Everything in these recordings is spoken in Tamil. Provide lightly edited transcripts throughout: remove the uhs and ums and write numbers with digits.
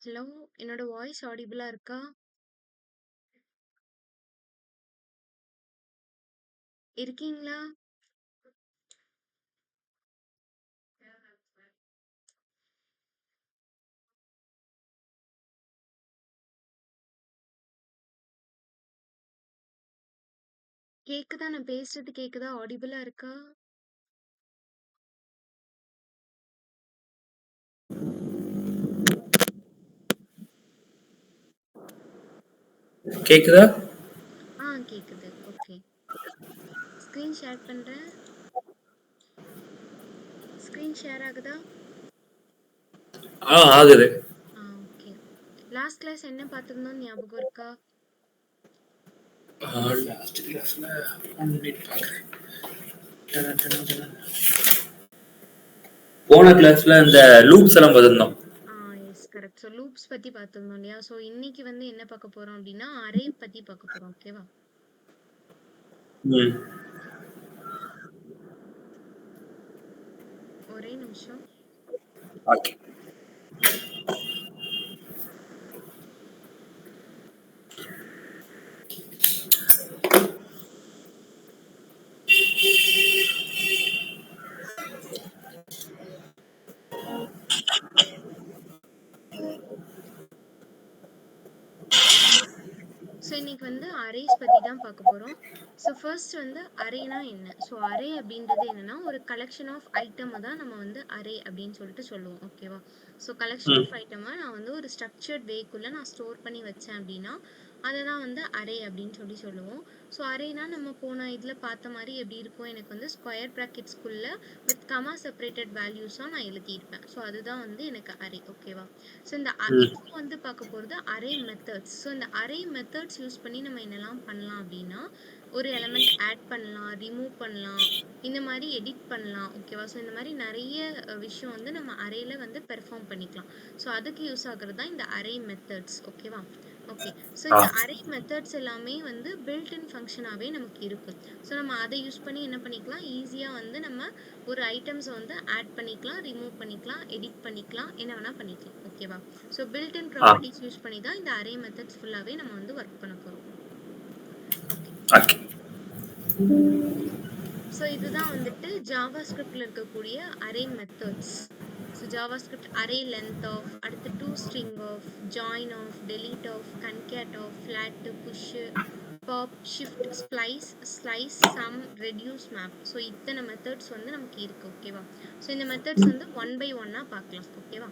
ஹலோ, என்னோட வாய்ஸ் ஆடிபிளா இருக்கா? இருக்கீங்களா? கேக்குதா? நான் பேசுறது கேக்குதா? ஆடிபிளா இருக்கா? கேக்குதா? கேக்குது. ஓகே. ஸ்கிரீன் ஷேர் பண்றேன். ஸ்கிரீன் ஷேர் ஆகுதா? ஆகுது. ஓகே. லாஸ்ட் கிளாஸ் என்ன பார்த்திருந்தோம் ஞாபகம் இருக்கா? லாஸ்ட் கிளாஸ்ல போன கிளாஸ்ல இந்த லூப்ஸ் எல்லாம் பார்த்திருந்தோம். Yes correct. ஸோ லூப்ஸ் பத்தி பார்த்திருந்தோம் இல்லையா? ஸோ இன்னைக்கு வந்து என்ன பார்க்க போறோம் அப்படின்னா அரே பத்தி பார்க்க போறோம். ஓகேவா? ஒரே நிமிஷம். ஓகே. ஸோ இன்னைக்கு வந்து அரேஸ் பத்தி தான் பார்க்க போறோம். ஸோ ஃபர்ஸ்ட் வந்து அரேனா என்ன? ஸோ அரே அப்படின்றது என்னன்னா ஒரு கலெக்ஷன் ஆஃப் ஐட்டமை தான் நம்ம வந்து அரே அப்படின்னு சொல்லிட்டு சொல்லுவோம். ஓகேவா? ஸோ கலெக்ஷன் ஆஃப் ஐட்டமை நான் வந்து ஒரு ஸ்ட்ரக்சர்ட் வேக்குள்ள நான் ஸ்டோர் பண்ணி வச்சேன் அப்படின்னா அதை தான் வந்து அரே அப்படின்னு சொல்லி சொல்லுவோம். ஸோ அரேனா நம்ம போன இதில் பார்த்த மாதிரி எப்படி இருக்கும், எனக்கு வந்து ஸ்கொயர் ப்ராக்கெட்ஸ்குள்ள வித் கமா செப்பரேட்டட் வேல்யூஸாக நான் எழுதியிருப்பேன். ஸோ அதுதான் வந்து எனக்கு அரே. ஓகேவா? ஸோ இந்த இப்போ வந்து பார்க்க போகிறது அரே மெத்தட்ஸ். ஸோ இந்த அரே மெத்தட்ஸ் யூஸ் பண்ணி நம்ம என்னெல்லாம் பண்ணலாம் அப்படின்னா ஒரு எலமெண்ட் ஆட் பண்ணலாம், ரிமூவ் பண்ணலாம், இந்த மாதிரி எடிட் பண்ணலாம். ஓகேவா? ஸோ இந்த மாதிரி நிறைய விஷயம் வந்து நம்ம அரேல வந்து பெர்ஃபார்ம் பண்ணிக்கலாம். ஸோ அதுக்கு யூஸ் ஆகுறது தான் இந்த அரே மெத்தட்ஸ். ஓகேவா? ஓகே. ஸோ இந்த அரே மெத்தட்ஸ் எல்லாமே வந்து பில்ட் இன் ஃபங்க்ஷனாகவே நமக்கு இருக்கும். ஸோ நம்ம அதை யூஸ் பண்ணி என்ன பண்ணிக்கலாம், ஈஸியாக வந்து நம்ம ஒரு ஐட்டம்ஸை வந்து ஆட் பண்ணிக்கலாம், ரிமூவ் பண்ணிக்கலாம், எடிட் பண்ணிக்கலாம், என்ன வேணால் பண்ணிக்கலாம். ஓகேவா? So built in properties use பண்ணி தான் இந்த அரே மெத்தட்ஸ் ஃபுல்லாகவே நம்ம வந்து ஒர்க் பண்ண போகிறோம். ஸோ இதுதான் வந்துட்டு ஜாவா ஸ்கிரிப்டில் இருக்கக்கூடிய array methods. So JavaScript array length of, அடுத்து to string of, join of, delete of, concat of, flat, push, pop, shift, splice, slice, sum, reduce, map. So இத்தனை மெத்தட்ஸ் வந்து நமக்கு இருக்குது. ஓகேவா? ஸோ இந்த மெத்தட்ஸ் வந்து ஒன் பை ஒன்னாக பார்க்கலாம். ஓகேவா?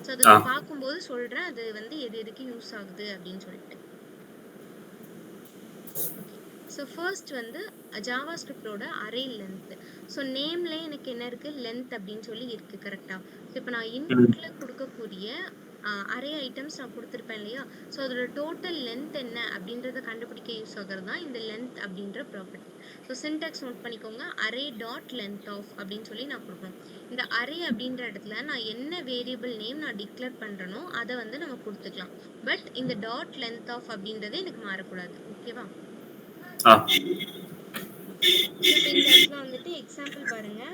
ஸோ அது பார்க்கும்போது சொல்கிறேன் அது வந்து எது எதுக்கு யூஸ் ஆகுது அப்படின்னு சொல்லிட்டு. ஓகே. ஸோ ஃபர்ஸ்ட் வந்து ஜாவா ஸ்கிரிப்டோட அரே லென்த். ஸோ நேம்லேயே எனக்கு என்ன இருக்குது, லென்த் அப்படின்னு சொல்லி இருக்குது. கரெக்டாக? ஸோ இப்போ நான் இன்புட்டில் கொடுக்கக்கூடிய அரே ஐட்டம்ஸ் நான் கொடுத்துருப்பேன் இல்லையா? ஸோ அதோட டோட்டல் லென்த் என்ன அப்படின்றத கண்டுபிடிக்க யூஸ் ஆகிறது தான் இந்த லென்த் அப்படின்ற ப்ராப்பர்ட்டி. ஸோ சின்டாக்ஸ் நோட் பண்ணிக்கோங்க. அரே டாட் லென்த் ஆஃப் அப்படின்னு சொல்லி நான் கொடுக்கணும். இந்த அரே அப்படின்ற இடத்துல நான் என்ன வேரியபிள் நேம் நான் டிக்ளேர் பண்ணுறனோ அதை வந்து நம்ம கொடுத்துக்கலாம். பட் இந்த டாட் லென்த் ஆஃப் அப்படின்றது எனக்கு மாறக்கூடாது. ஓகேவா? இப்போ இந்த இடத்துல வந்துட்டு எக்ஸாம்பிள் பாருங்க.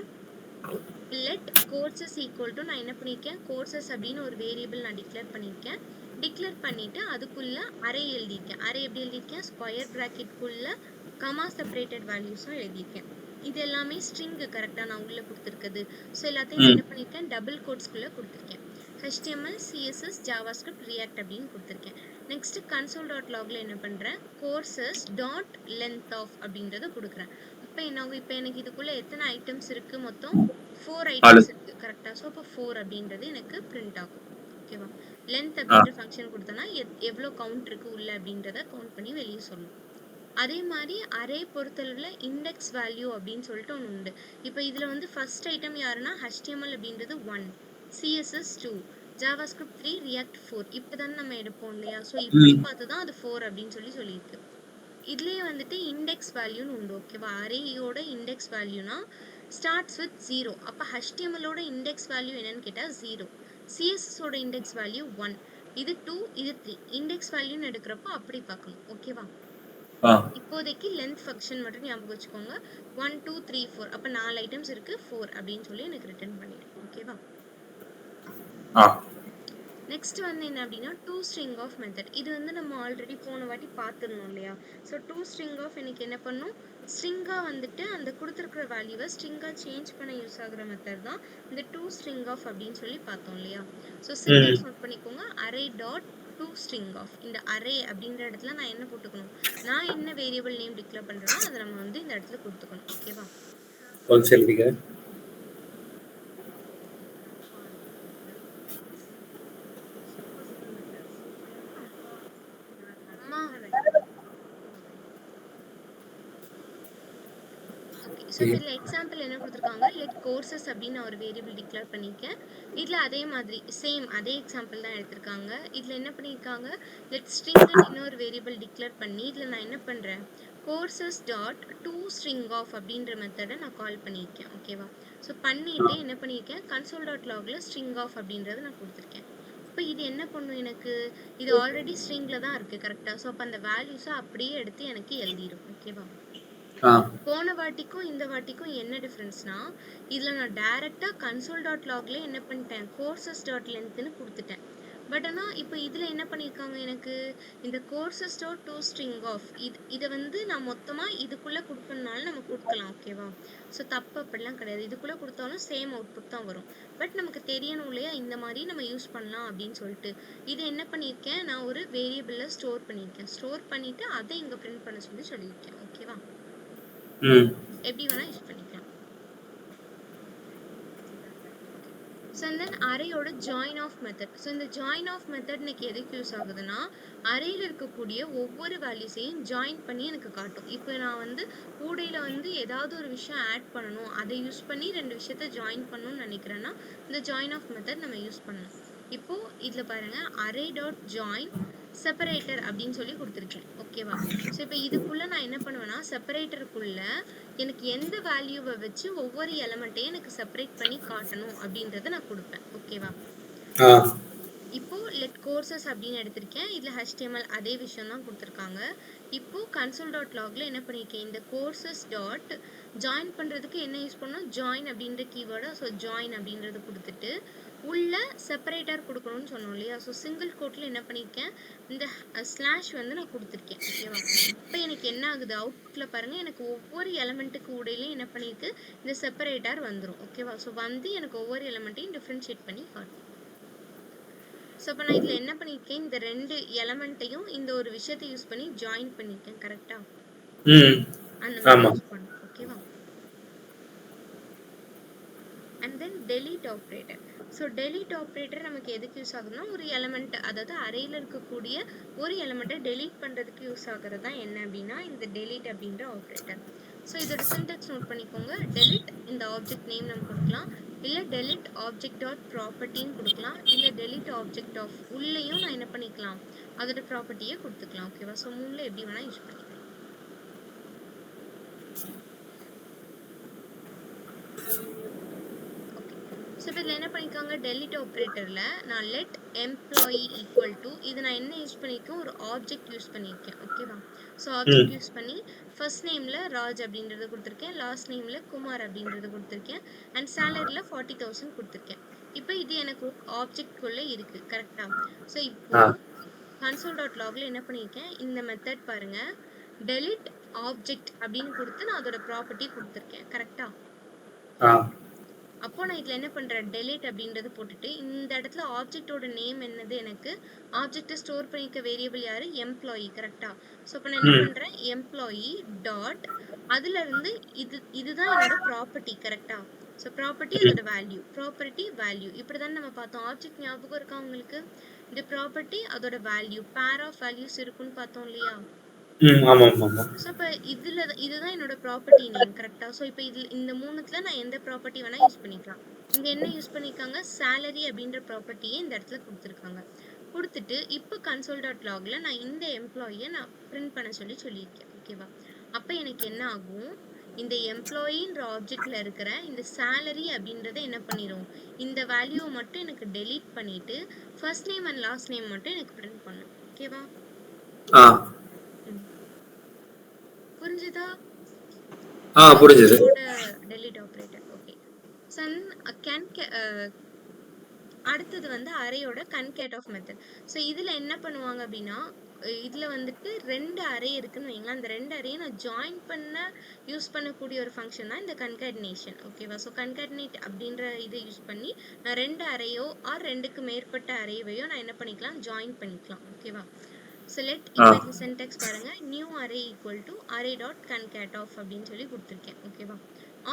லெட் கோர்சஸ் ஈக்குவல் டு, நான் என்ன பண்ணியிருக்கேன், கோர்சஸ் அப்படின்னு ஒரு வேரியபிள் நான் டிக்ளேர் பண்ணியிருக்கேன். டிக்ளேர் பண்ணிட்டு அதுக்குள்ள அரே எழுதியிருக்கேன். அரே எப்படி எழுதியிருக்கேன், ஸ்கொயர் ப்ராக்கெட்குள்ள கமா செப்பரேட்டட் வேல்யூஸும் எழுதியிருக்கேன். இது எல்லாமே ஸ்ட்ரிங்கு கரெக்டாக நான் உள்ளே கொடுத்துருக்குது. ஸோ எல்லாத்தையும் நான் என்ன பண்ணியிருக்கேன், டபுள் கோட்ஸ்குள்ளே கொடுத்துருக்கேன். HTML, CSS, JavaScript, React அப்படின்னு கொடுத்துருக்கேன். நெக்ஸ்ட் console.logல என்ன பண்ணுறேன், courses டாட் லென்த் ஆஃப் அப்படின்றத கொடுக்குறேன். இப்போ என்ன ஆகும், இப்போ எனக்கு இதுக்குள்ளே எத்தனை ஐட்டம்ஸ் இருக்குது, மொத்தம் 4 ஐட்டம்ஸ் இருக்குது. கரெக்டாக? ஸோ அப்போ 4 அப்படின்றது எனக்கு பிரிண்ட் ஆகும். ஓகேவா? லென்த் அப்படின்ற ஃபங்க்ஷன் கொடுத்தோன்னா எவ்வளோ கவுண்ட் இருக்குது உள்ள அப்படின்றத கவுண்ட் பண்ணி வெளியே சொல்லும். அதே மாதிரி அரே பொறுத்தளவில் இண்டெக்ஸ் வேல்யூ அப்படின்னு சொல்லிட்டு ஒன்று உண்டு. இப்போ இதில் வந்து ஃபர்ஸ்ட் ஐட்டம் யாருன்னா HTML அப்படின்றது 1, CSS 2, JavaScript 3, React 4. இப்போ தானே நம்ம எடுப்போம் இல்லையா? ஸோ இப்படி பார்த்து தான் அது 4 அப்படின்னு சொல்லியிருக்கு. இதுலேயே வந்துட்டு இண்டெக்ஸ் வேல்யூன்னு உண்டு. ஓகேவா? அரேயோட இண்டெக்ஸ் வேல்யூனா ஸ்டார்ட்ஸ் வித் 0. அப்போ HTMLோட இண்டெக்ஸ் வேல்யூ என்னன்னு கேட்டால் 0. CSSோட இண்டெக்ஸ் வேல்யூ 1. இது 2, இது 3. இண்டெக்ஸ் வேல்யூன்னு எடுக்கிறப்போ அப்படி பார்க்கணும். ஓகேவா? இப்போதைக்கு லென்த் ஃபங்க்ஷன் மட்டும் ஞாபகம் வச்சுக்கோங்க. 1 2 3 4. அப்போ 4 ஐட்டம்ஸ் இருக்குது, 4 அப்படின்னு சொல்லி எனக்கு ரிட்டர்ன் பண்ணிடும். ஓகேவா? நெக்ஸ்ட் வந்து என்ன அப்படின்னா டூ ஸ்ட்ரிங் ஆஃப் மெத்தட். இது வந்து நம்ம ஆல்ரெடி போன வாட்டி பார்த்துருந்தோம் இல்லையா? ஸோ டூ ஸ்ட்ரிங் ஆஃப் எனக்கு என்ன பண்ணும், ஸ்ட்ரிங்காக வந்துட்டு அந்த கொடுத்துருக்குற வேல்யூவை ஸ்ட்ரிங்காக சேஞ்ச் பண்ண யூஸ் ஆகுற மெத்தட் தான் இந்த டூ ஸ்ட்ரிங் ஆஃப் அப்படின்னு சொல்லி பார்த்தோம் இல்லையா? ஸோ சின்டாக்ஸ் நோட் பண்ணிக்கோங்க, array dot to string of. இந்த அரே அப்படின்ற இடத்துல நான் என்ன போட்டுக்கணும், நான் என்ன வேரியபிள் நேம் டிக்ளேர் பண்ணுறேனோ அதை நம்ம வந்து இந்த இடத்துல கொடுத்துக்கணும். ஓகேவா? ஸோ இதில் எக்ஸாம்பிள் என்ன கொடுத்துருக்காங்க, லெட் கோர்சஸ் அப்படின்னு நான் ஒரு வேரியபிள் டிக்ளேர் பண்ணியிருக்கேன். இதில் அதே மாதிரி சேம் அதே எக்ஸாம்பிள் தான் எடுத்திருக்காங்க. இதில் என்ன பண்ணியிருக்காங்க, லெட் ஸ்ட்ரிங்னு இன்னொரு வேரியபிள் டிக்ளேர் பண்ணி இதில் நான் என்ன பண்ணுறேன், courses dot to string of அப்படின்ற மெத்தடை நான் கால் பண்ணியிருக்கேன். ஓகேவா? ஸோ பண்ணிவிட்டு என்ன பண்ணியிருக்கேன், கன்சோல் டாட் லாகில் ஸ்ட்ரிங் ஆஃப் அப்படின்றத நான் கொடுத்துருக்கேன். இப்போ இது என்ன பண்ணும், எனக்கு இது ஆல்ரெடி ஸ்ட்ரிங்கில் தான் இருக்குது கரெக்டாக. ஸோ அப்போ அந்த வேல்யூஸை அப்படியே எடுத்து எனக்கு எழுதிடும். ஓகேவா? போன வாட்டிக்கும் இந்த வாட்டிக்கும் என்ன டிஃப்ரென்ஸ்னா, இதில் நான் டைரெக்டாக கன்சோல் டாட் லாக்ல என்ன பண்ணிட்டேன், கோர்சஸ் டாட் லென்த்னு கொடுத்துட்டேன். பட் ஆனால் இப்போ இதில் என்ன பண்ணியிருக்காங்க, எனக்கு இந்த courses dot to string of இதை வந்து நான் மொத்தமாக இதுக்குள்ளே கொடுக்கணுனாலும் நம்ம கொடுக்கலாம். ஓகேவா? ஸோ தப்பு அப்படிலாம் கிடையாது, இதுக்குள்ளே கொடுத்தாலும் சேம் அவுட்புட் தான் வரும். பட் நமக்கு தெரியணும் இல்லையா, இந்த மாதிரி நம்ம யூஸ் பண்ணலாம் அப்படின்னு சொல்லிட்டு இதை என்ன பண்ணியிருக்கேன், நான் ஒரு வேரியபிளில் ஸ்டோர் பண்ணியிருக்கேன். ஸ்டோர் பண்ணிவிட்டு அதை இங்கே பிரிண்ட் பண்ண சொல்லியிருக்கேன். ஓகேவா? எப்படி வேணா யூஸ் பண்ணிக்கலாம். ஸோ தென் அரேயோட ஜாயின் ஆஃப் மெத்தட். ஸோ இந்த ஜாயின் ஆஃப் மெத்தட் எனக்கு எதுக்கு யூஸ் ஆகுதுன்னா, அரேயில் இருக்கக்கூடிய ஒவ்வொரு வேல்யூஸையும் ஜாயின் பண்ணி எனக்கு காட்டும். இப்போ நான் வந்து கூடையில் வந்து ஏதாவது ஒரு விஷயம் ஆட் பண்ணணும், அதை யூஸ் பண்ணி ரெண்டு விஷயத்த ஜாயின் பண்ணணும்னு நினைக்கிறேன்னா இந்த ஜாயின் ஆஃப் மெத்தட் நம்ம யூஸ் பண்ணணும். இப்போது இதில் பாருங்கள், அரே டாட் ஜாயின் செப்பரேட்டர் அப்படின்னு சொல்லி கொடுத்துருக்கேன். ஓகேவா? ஸோ இப்போ இதுக்குள்ளே நான் என்ன பண்ணுவேன்னா, செப்பரேட்டருக்குள்ளே எனக்கு எந்த வேல்யூவை வச்சு ஒவ்வொரு எலமெண்ட்டையும் எனக்கு செப்பரேட் பண்ணி காட்டணும் அப்படின்றத நான் கொடுப்பேன். ஓகேவா? இப்போ லெட் கோர்சஸ் அப்படின்னு எடுத்திருக்கேன். இதில் HTML அதே விஷயம் தான் கொடுத்துருக்காங்க. இப்போ கன்சோல் டாட் லாக்ல என்ன பண்ணியிருக்கேன், இந்த கோர்சஸ் டாட் ஜாயின் பண்ணுறதுக்கு என்ன யூஸ் பண்ணோம், ஜாயின் அப்படின்ற கீவேர்டை. ஸோ ஜாயின் அப்படின்றது கொடுத்துட்டு உள்ள செப்பரேட்டர் கொடுக்கணும்னு சொன்னோம் இல்லையா? ஸோ சிங்கிள் கோட்டில் என்ன பண்ணியிருக்கேன், இந்த ஸ்லாஷ் வந்து நான் கொடுத்துருக்கேன். ஓகேவா? இப்போ எனக்கு என்ன ஆகுது, அவுட்புட்டில் பாருங்கள், எனக்கு ஒவ்வொரு எலமெண்ட்டுக்கு உடையிலையும் என்ன பண்ணியிருக்கு, இந்த செப்பரேட்டர் வந்துடும். ஓகேவா? ஸோ வந்து எனக்கு ஒவ்வொரு எலமெண்ட்டையும் டிஃப்ரென்ஷியேட் பண்ணி காட்டும். ஸோ இப்போ நான் இதில் என்ன பண்ணியிருக்கேன், இந்த ரெண்டு எலமெண்ட்டையும் இந்த ஒரு விஷயத்தை யூஸ் பண்ணி ஜாயின் பண்ணியிருக்கேன். கரெக்டாக அந்த மாதிரி யூஸ் பண்ணேன். ஓகேவா? And then delete operator. So delete operator நமக்கு எதுக்கு யூஸ் ஆகுதுன்னா, ஒரு எலமெண்ட், அதாவது அரேயில் இருக்கக்கூடிய ஒரு எலமெண்ட்டை டெலீட் பண்ணுறதுக்கு யூஸ் ஆகிறது தான் என்ன அப்படின்னா இந்த டெலீட் அப்படின்ற ஆப்ரேட்டர். ஸோ இதோட சின்டாக்ஸ் நோட் பண்ணிக்கோங்க. டெலிட் இந்த ஆப்ஜெக்ட் நேம் நம்ம கொடுக்கலாம், இல்லை டெலிட் ஆப்ஜெக்ட் டாட் ப்ராப்பர்ட்டின்னு கொடுக்கலாம், இல்லை டெலிட் ஆப்ஜெக்ட் ஆஃப் உள்ளேயும் நான் என்ன பண்ணிக்கலாம், அதோட ப்ராப்பர்ட்டியே கொடுத்துக்கலாம். ஓகேவா? ஸோ மூணில் எப்படி வேணால் யூஸ் பண்ணிக்கலாம். ஸோ இப்போ இதில் என்ன பண்ணியிருக்காங்க, டெலிட் ஆப்ரேட்டரில் நான் லெட் எம்ப்ளாயி ஈக்குவல் டு, இது நான் என்ன யூஸ் பண்ணியிருக்கேன், ஒரு ஆப்ஜெக்ட் யூஸ் பண்ணியிருக்கேன். ஓகேவா? ஸோ ஆப்ஜெக்ட் யூஸ் பண்ணி ஃபர்ஸ்ட் நேமில் ராஜ் அப்படின்றத கொடுத்துருக்கேன், லாஸ்ட் நேமில் குமார் அப்படின்றத கொடுத்துருக்கேன், அண்ட் சேலரியில் 40,000 கொடுத்துருக்கேன். இப்போ இது எனக்கு ஆப்ஜெக்ட்குள்ளே இருக்குது. கரெக்டாக? ஸோ இப்போ கன்சோல் டாட் லாகில் என்ன பண்ணியிருக்கேன், இந்த மெத்தட் பாருங்கள், டெலிட் ஆப்ஜெக்ட் அப்படின்னு கொடுத்து நான் அதோட ப்ராப்பர்ட்டி கொடுத்துருக்கேன். கரெக்டாக? அப்போ நான் இதில் என்ன பண்ணுறேன், டெலிட் அப்படின்றது போட்டுட்டு இந்த இடத்துல ஆப்ஜெக்டோட நேம் என்னது, எனக்கு ஆப்ஜெக்டை ஸ்டோர் பண்ணிக்க வேரியபிள் யார், எம்ப்ளாயி. கரெக்டாக? ஸோ இப்போ நான் என்ன பண்ணுறேன், எம்ப்ளாயி டாட் அதுலேருந்து இதுதான் என்னோட ப்ராப்பர்ட்டி. கரெக்டாக? ஸோ ப்ராப்பர்ட்டி அதோட வேல்யூ, ப்ராப்பர்ட்டி வேல்யூ, இப்படி தானே நம்ம பார்த்தோம். ஆப்ஜெக்ட் ஞாபகம் இருக்கா உங்களுக்கு, இந்த ப்ராப்பர்ட்டி அதோட வேல்யூ, பேர் ஆஃப் வேல்யூஸ் இருக்குன்னு பார்த்தோம் இல்லையா? ஸோ இப்போ இதுதான் என்னோட ப்ராப்பர்ட்டி நேம். கரெக்டாக? ஸோ இப்போ இதில் இந்த மூணுத்தில் நான் எந்த ப்ராப்பர்ட்டி வேணால் யூஸ் பண்ணிக்கலாம். இங்கே என்ன யூஸ் பண்ணியிருக்காங்க, சேலரி அப்படின்ற ப்ராப்பர்ட்டியே இந்த இடத்துல கொடுத்துருக்காங்க. கொடுத்துட்டு இப்போ கன்சோல் டாட் லாகில் நான் இந்த எம்ப்ளாயியை நான் பிரிண்ட் பண்ண சொல்லியிருக்கேன். ஓகேவா? அப்போ எனக்கு என்ன ஆகும், இந்த எம்ப்ளாயின்ற ஆப்ஜெக்டில் இருக்கிற இந்த சேலரி அப்படின்றத என்ன பண்ணிடும், இந்த வேல்யூவை மட்டும் எனக்கு டெலீட் பண்ணிவிட்டு first name and last name மட்டும் எனக்கு பிரிண்ட் பண்ணும். ஓகேவா? புரிஞ்சுதா? புரிஞ்சது. Delete operator. ஓகே. சன் கேன் அடுத்தது வந்து அரேயோட கன்கேட் ஆஃப் மெத்தட். ஸோ இதுல என்ன பண்ணுவாங்க அப்படின்னா, இதுல வந்துட்டு 2 அரே இருக்குன்னு வைங்களேன். அந்த 2 அரேயை நான் ஜாயின் பண்ண யூஸ் பண்ணக்கூடிய ஒரு ஃபங்க்ஷன் தான் இந்த கன்காட்டினேஷன். ஓகேவா? ஸோ கன்காட்டினேட் அப்படின்ற இதை யூஸ் பண்ணி நான் 2 அரேயோ ஆர் 2க்கு மேற்பட்ட அரேவையோ நான் என்ன பண்ணிக்கலாம், ஜாயின் பண்ணிக்கலாம். ஓகேவா? ஸோ லெட் இப்போ இந்த சின்டாக்ஸ் பாருங்க, new array equal to array dot concat of அப்படின்னு சொல்லி கொடுத்துருக்கேன். ஓகேவா?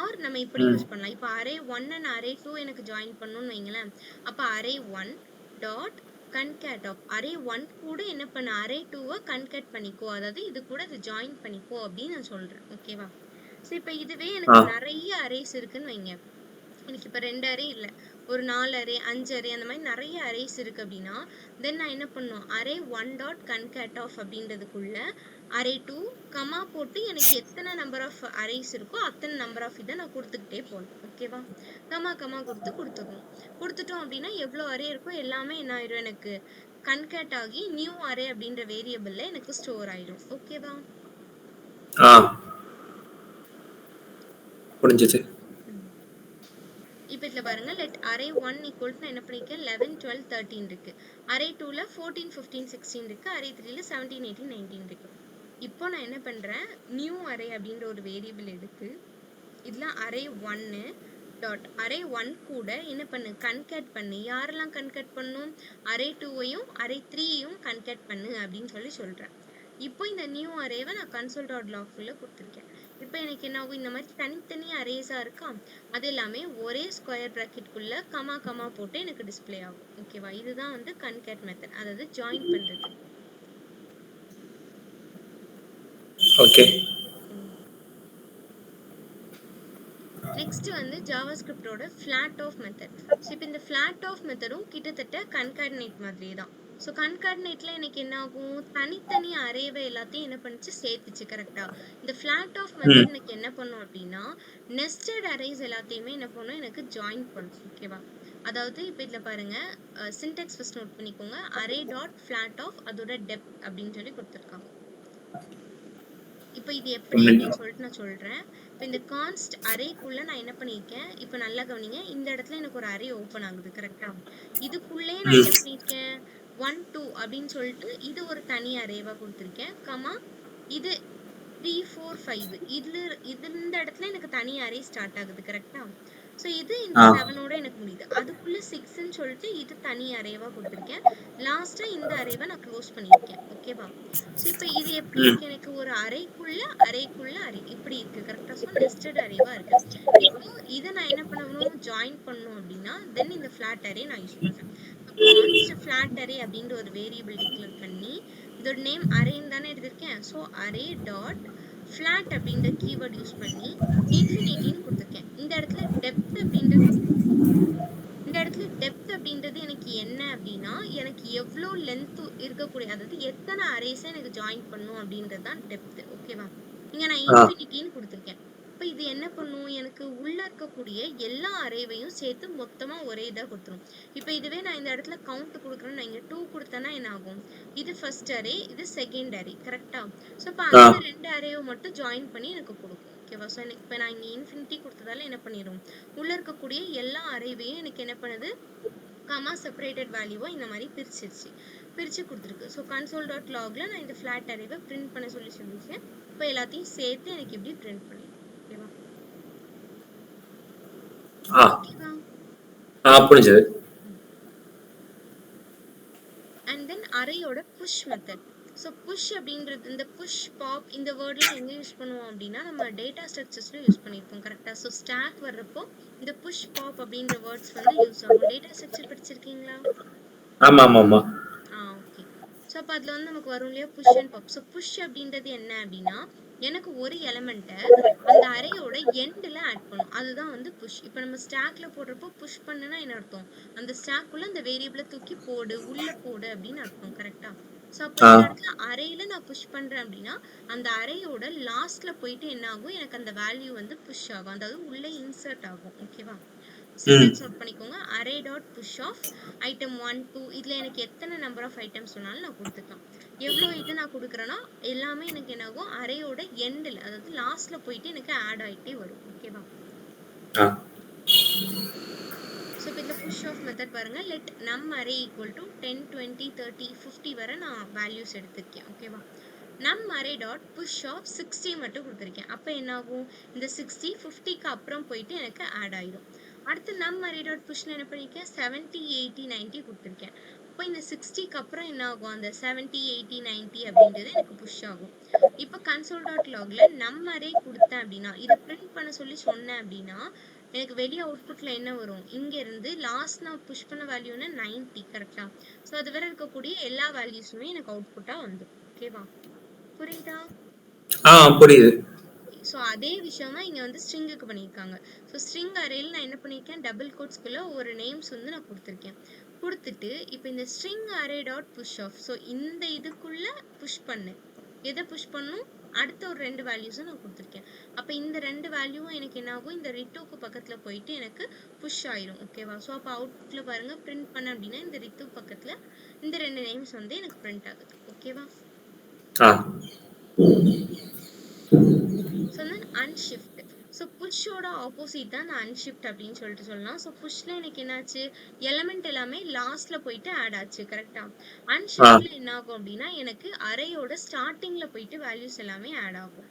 ஆர் நம்ம இப்படி யூஸ் பண்ணலாம். இப்போ அரே 1 அண்ட் அரே 2 எனக்கு ஜாயின் பண்ணணும்னு வைங்களேன். அப்போ array 1 dot concat of array 1 கூட என்ன பண்ண, அரே 2வை கன்கேட் பண்ணிக்கோ, அதாவது இது கூட இது ஜாயின் பண்ணிக்கோ அப்படின்னு நான் சொல்றேன். ஓகேவா? ஸோ இப்போ இதுவே எனக்கு நிறைய அரேஸ் இருக்குன்னு வைங்க. எனக்கு இப்போ 2 அரே இல்லை, ஒரு 4 அரே 5 அரே அந்த மாதிரி நிறைய அரேஸ் இருக்கு அப்படின்னா தென் நான் என்ன பண்ணும், அரே 1 டாட் கன்கேட் ஆஃப் அப்படின்றதுக்குள்ள அரே 2 கமா போட்டு எனக்கு எத்தனை நம்பர் ஆஃப் அரேஸ் இருக்கோ அத்தனை நம்பர் ஆஃப் இதை நான் கொடுத்துக்கிட்டே போகணும். ஓகேவா? கமா கொடுத்துக்கணும். கொடுத்துட்டோம் அப்படின்னா எவ்வளோ அரே இருக்கோ எல்லாமே என்ன ஆயிடும், எனக்கு கன்கேட் ஆகி நியூ அரே அப்படின்ற வேரியபிள்ல எனக்கு ஸ்டோர் ஆயிடும். ஓகேவா? புரிஞ்சுது. இப்போ இதில் பாருங்க, லெட் அரே 1 ஈக்குவல் டு என்ன பண்ணிருக்கேன், 11 12 13 இருக்கு. அரே 2ல 14 15 16 இருக்கு. அரே 3ல 17 18 19 இருக்கு. இப்போ நான் என்ன பண்றேன், நியூ அரே அப்படின்ற ஒரு வேரியபிள் எடுத்து இதுல அரே 1 டாட் அரே 1 கூட என்ன பண்ணு, கன்கேட் பண்ணு. யாரெல்லாம் கன்கேட் பண்ணும், அரே 2வையும் அரே 3யையும் கன்கேட் பண்ணு அப்படின்னு சொல்றேன். இப்போ இந்த நியூ அரேவை நான் கன்சோல் டாட் லாக்ல கொடுத்துருக்கேன். இப்போ எனக்கு என்ன ஆகும், இந்த மாதிரி தனித்தனி அரேஸா இருக்கா, அது எல்லாமே ஒரே ஸ்கொயர் பிராக்கெட்குள்ள கமா போட்டு எனக்கு டிஸ்பிளே ஆகும். ஓகேவா? இதுதான் வந்து கன்கேட் மெத்தட், அதாவது ஜாயின் பண்றது. ஓகே. நெக்ஸ்ட் வந்து ஜாவாஸ்கிரிப்டோட ஃபிளாட் ஆஃப் மெத்தட். ஸோ இப்போ இந்த ஃபிளாட் ஆஃப் மெத்தடும் கிட்டத்தட்ட கன்கார்டினேட் மாதிரி தான். ஸோ கன்கார்டினேட்ல எனக்கு என்ன ஆகும், தனித்தனி அரேவை எல்லாத்தையும் என்ன பண்ணிச்சு, சேர்த்துச்சு. கரெக்டா? இந்த ஃபிளாட் ஆஃப் மெத்தட் எனக்கு என்ன பண்ணும் அப்படின்னா, நெஸ்டட் அரேஸ் எல்லாத்தையுமே என்ன பண்ணும், எனக்கு ஜாயின் பண்ணும். ஓகேவா? அதாவது இப்போ இதில் பாருங்க, சின்டெக்ஸ் ஃபர்ஸ்ட் நோட் பண்ணிக்கோங்க. அரே டாட் ஃபிளாட் ஆஃப் அதோட டெப்த் அப்படின்னு சொல்லி கொடுத்துருக்காங்க. இப்போ இது எப்படி அப்படின்னு சொல்லிட்டு நான் சொல்றேன். இப்போ இந்த கான்ஸ்ட் அரேக்குள்ள நான் என்ன பண்ணியிருக்கேன், இப்போ நல்லா கவனிங்க, இந்த இடத்துல எனக்கு ஒரு அரே ஓப்பன் ஆகுது. கரெக்டா? இதுக்குள்ளேயே நான் என்ன பண்ணியிருக்கேன், 1 2 அப்படின்னு சொல்லிட்டு இது ஒரு தனி அரேவா கொடுத்துருக்கேன். கமா இது 3 4 5 இந்த இடத்துல எனக்கு தனி அரே ஸ்டார்ட் ஆகுது. கரெக்டா? ஸோ இது இந்த 7ஓட எனக்கு முடியுது. அதுக்குள்ள 6ன்னு சொல்லிட்டு இது தனி அரேவா கொடுத்துருக்கேன். லாஸ்டா இந்த அரேவை நான் க்ளோஸ் பண்ணியிருக்கேன். ஓகேவா? ஸோ இப்போ இது எப்படி இருக்கு, எனக்கு ஒரு அரேக்குள்ள அரே இப்படி இருக்கு. கரெக்டா? ஸோ நெஸ்டட் அரேவா இருக்கு. இப்போ இதை நான் என்ன பண்ணணும், ஜாயின் பண்ணணும் அப்படின்னா தென் இந்த ஃபிளாட் அரே நான் யூஸ் பண்றேன். கான்ஸ்ட் ஃபிளாட் அரே அப்படின்ற ஒரு வேரியபிள் டிக்ளேர் பண்ணி இதோட நேம் அரேன்னு தானே எடுத்திருக்கேன். ஸோ அரே டாட் ஃபிளாட் அப்படின்ற கீவேர்ட் யூஸ் பண்ணி இன்ஃபினிட்டின்னு கொடுத்துருக்கேன். இந்த இடத்துல டெப்த் அப்படின்றது எனக்கு என்ன அப்படின்னா, எனக்கு எவ்வளோ லென்த் இருக்கக்கூடிய, அதாவது எத்தனை அரேஸை எனக்கு ஜாயின் பண்ணும் அப்படின்றது தான் டெப்த். ஓகேவா? இங்க நான் இன்ஃபினிட்டின்னு கொடுத்துருக்கேன். இப்போ இது என்ன பண்ணும், எனக்கு உள்ள இருக்கக்கூடிய எல்லா அரேவையும் சேர்த்து மொத்தமா ஒரே இதாக கொடுத்துரும். இப்போ இதுவே நான் இந்த இடத்துல கவுண்ட் கொடுக்குறேன்னு நான் இங்க 2 கொடுத்தேன்னா என்ன ஆகும், இது ஃபர்ஸ்ட் அரே, இது செகண்ட் அரே. கரெக்டா? ஸோ இப்போ அந்த 2 அரேவை மட்டும் ஜாயின் பண்ணி எனக்கு கொடுக்கும். ஓகேவா? ஸோ எனக்கு இப்போ நான் இங்கே இன்ஃபினிட்டி கொடுத்ததால என்ன பண்ணிடும், உள்ள இருக்கக்கூடிய எல்லா அரேவையும் எனக்கு என்ன பண்ணுது, கமா செப்பரேட்டட் வேல்யூவா இந்த மாதிரி பிரிச்சு கொடுத்துருக்கு. ஸோ கன்சோல் டாட் லாக்ல நான் இந்த ஃபிளாட் அரேவை பிரிண்ட் பண்ண சொல்லியிருக்கேன். இப்போ எல்லாத்தையும் சேர்த்து எனக்கு இப்படி பிரிண்ட் பண்ணிடும். ஓகேவா? புரிஞ்சது. அண்ட் தென் அரேயோட புஷ் மெத்தட். ஸோ புஷ் அப்படின்றது, இந்த புஷ் பாப் இந்த வேர்ட்லாம் எங்கே யூஸ் பண்ணுவோம் அப்படின்னா, நம்ம டேட்டா ஸ்ட்ரக்சர்ஸ்ல யூஸ் பண்ணியிருப்போம். கரெக்டாக? ஸோ ஸ்டாக் வர்றப்போ இந்த புஷ் பாப் அப்படின்ற வேர்ட்ஸ் வந்து யூஸ் ஆகும். டேட்டா ஸ்ட்ரக்சர் படிச்சிருக்கீங்களா? ஆமா. ஓகே. ஸோ அப்போ அதில் வந்து நமக்கு வரும் இல்லையா, push and pop. So push அப்படின்றது என்ன அப்படின்னா, எனக்கு ஒரு எலமெண்ட்டை அந்த அரேயோட எண்டில் ஆட் பண்ணும். அதுதான் வந்து புஷ். இப்போ நம்ம ஸ்டாக்ல போடுறப்போ புஷ் பண்ணுனா என்ன அர்த்தம், அந்த ஸ்டாக்குள்ள அந்த வேரியபிளை தூக்கி போடு, உள்ள போடு அப்படின்னு அர்த்தம். கரெக்டா? ஸோ அப்போ இந்த இடத்துல அரேல நான் புஷ் பண்றேன் அப்படின்னா அந்த அரேயோட லாஸ்ட்ல போயிட்டு என்ன ஆகும், எனக்கு அந்த வேல்யூ வந்து புஷ் ஆகும், அதாவது உள்ளே இன்சர்ட் ஆகும். ஓகேவா? சின்டாக்ஸ் நோட் பண்ணிக்கோங்க. Array dot push of item 1 2 இதுல எனக்கு எத்தனை நம்பர் ஆஃப் ஐட்டம்ஸ் சொன்னாலும் நான் கொடுத்துக்கலாம். எவ்வளோ இது நான் கொடுக்குறேன்னா எல்லாமே எனக்கு என்ன ஆகும், அரேயோட எண்டில், அதாவது லாஸ்ட்ல போயிட்டு எனக்கு ஆட் ஆகிட்டே வரும். ஓகேவா? ஸோ இப்போ இந்த புஷ் ஆஃப் மெத்தட் பாருங்க. லெட் நம் அரே ஈக்குவல் டு 10 20 30 50 வரை நான் வேல்யூஸ் எடுத்திருக்கேன். ஓகேவா? நம் அரே டாட் புஷ் ஆஃப் 60 மட்டும் கொடுத்துருக்கேன். அப்போ என்ன ஆகும்? இந்த 60 50க்கு அப்புறம் போயிட்டு எனக்கு ஆட் ஆயிடும். அடுத்து நம் அரே டாட் புஷ்ல என்ன பண்ணிருக்கேன்? 70 80 90 கொடுத்துருக்கேன். இப்போ இந்த 60க்கு அப்புறம் என்ன ஆகும்? அந்த 70 80 90 அப்படின்றது எனக்கு புஷ் ஆகும். இப்போ கன்சோல் டாட் லாக்ல நம் அரே கொடுத்தேன் அப்படின்னா, இதை பிரிண்ட் பண்ண சொல்லி சொன்னேன் அப்படின்னா, எனக்கு வெளியே அவுட்புட்ல என்ன வரும்? இங்க இருந்து லாஸ்ட் நான் புஷ் பண்ண வேல்யூன்னு 90 கரெக்டா? ஸோ அது வரை இருக்கக்கூடிய எல்லா வேல்யூஸுமே எனக்கு அவுட்புட்டா வந்துடும். ஓகேவா? புரியுதா? புரியுது. ஸோ அதே விஷயம் தான் இங்க வந்து ஸ்ட்ரிங்குக்கு பண்ணியிருக்காங்க. ஸோ ஸ்ட்ரிங் அரேல நான் என்ன பண்ணியிருக்கேன்? டபுள் கோட்ஸ்குள்ள ஒரு நேம்ஸ் வந்து நான் கொடுத்துருக்கேன். கொடுத்துட்டு இப்போ இந்த string array dot push of. So இந்த இதுக்குள்ள புஷ் பண்ணு. எதை புஷ் பண்ணும்? அடுத்த ஒரு 2 வேல்யூஸும் நான் கொடுத்துருக்கேன். அப்போ இந்த 2 வேல்யூவும் எனக்கு என்ன ஆகும்? இந்த ரிட்டோக்கு பக்கத்துல போயிட்டு எனக்கு புஷ் ஆயிரும். ஓகேவா? ஸோ அப்போ அவுட்புட்ல பாருங்க பிரிண்ட் பண்ண அப்படின்னா இந்த ரிட்டு பக்கத்துல இந்த 2 நேம்ஸ் வந்து எனக்கு பிரிண்ட் ஆகுது. ஓகேவா? So then unshift. ஸோ புஷ்ஷோட ஆப்போசிட் தான் அந்த அன்ஷிஃப்ட் அப்படின்னு சொல்லிட்டு சொல்லலாம். ஸோ புஷ்ல எனக்கு என்னாச்சு? எலமெண்ட் எல்லாமே லாஸ்ட்ல போயிட்டு ஆட் ஆச்சு. கரெக்டா? அன்ஷிஃப்ட்ல என்ன ஆகும் அப்படின்னா எனக்கு அரேயோட ஸ்டார்டிங்ல போயிட்டு வேல்யூஸ் எல்லாமே ஆட் ஆகும்.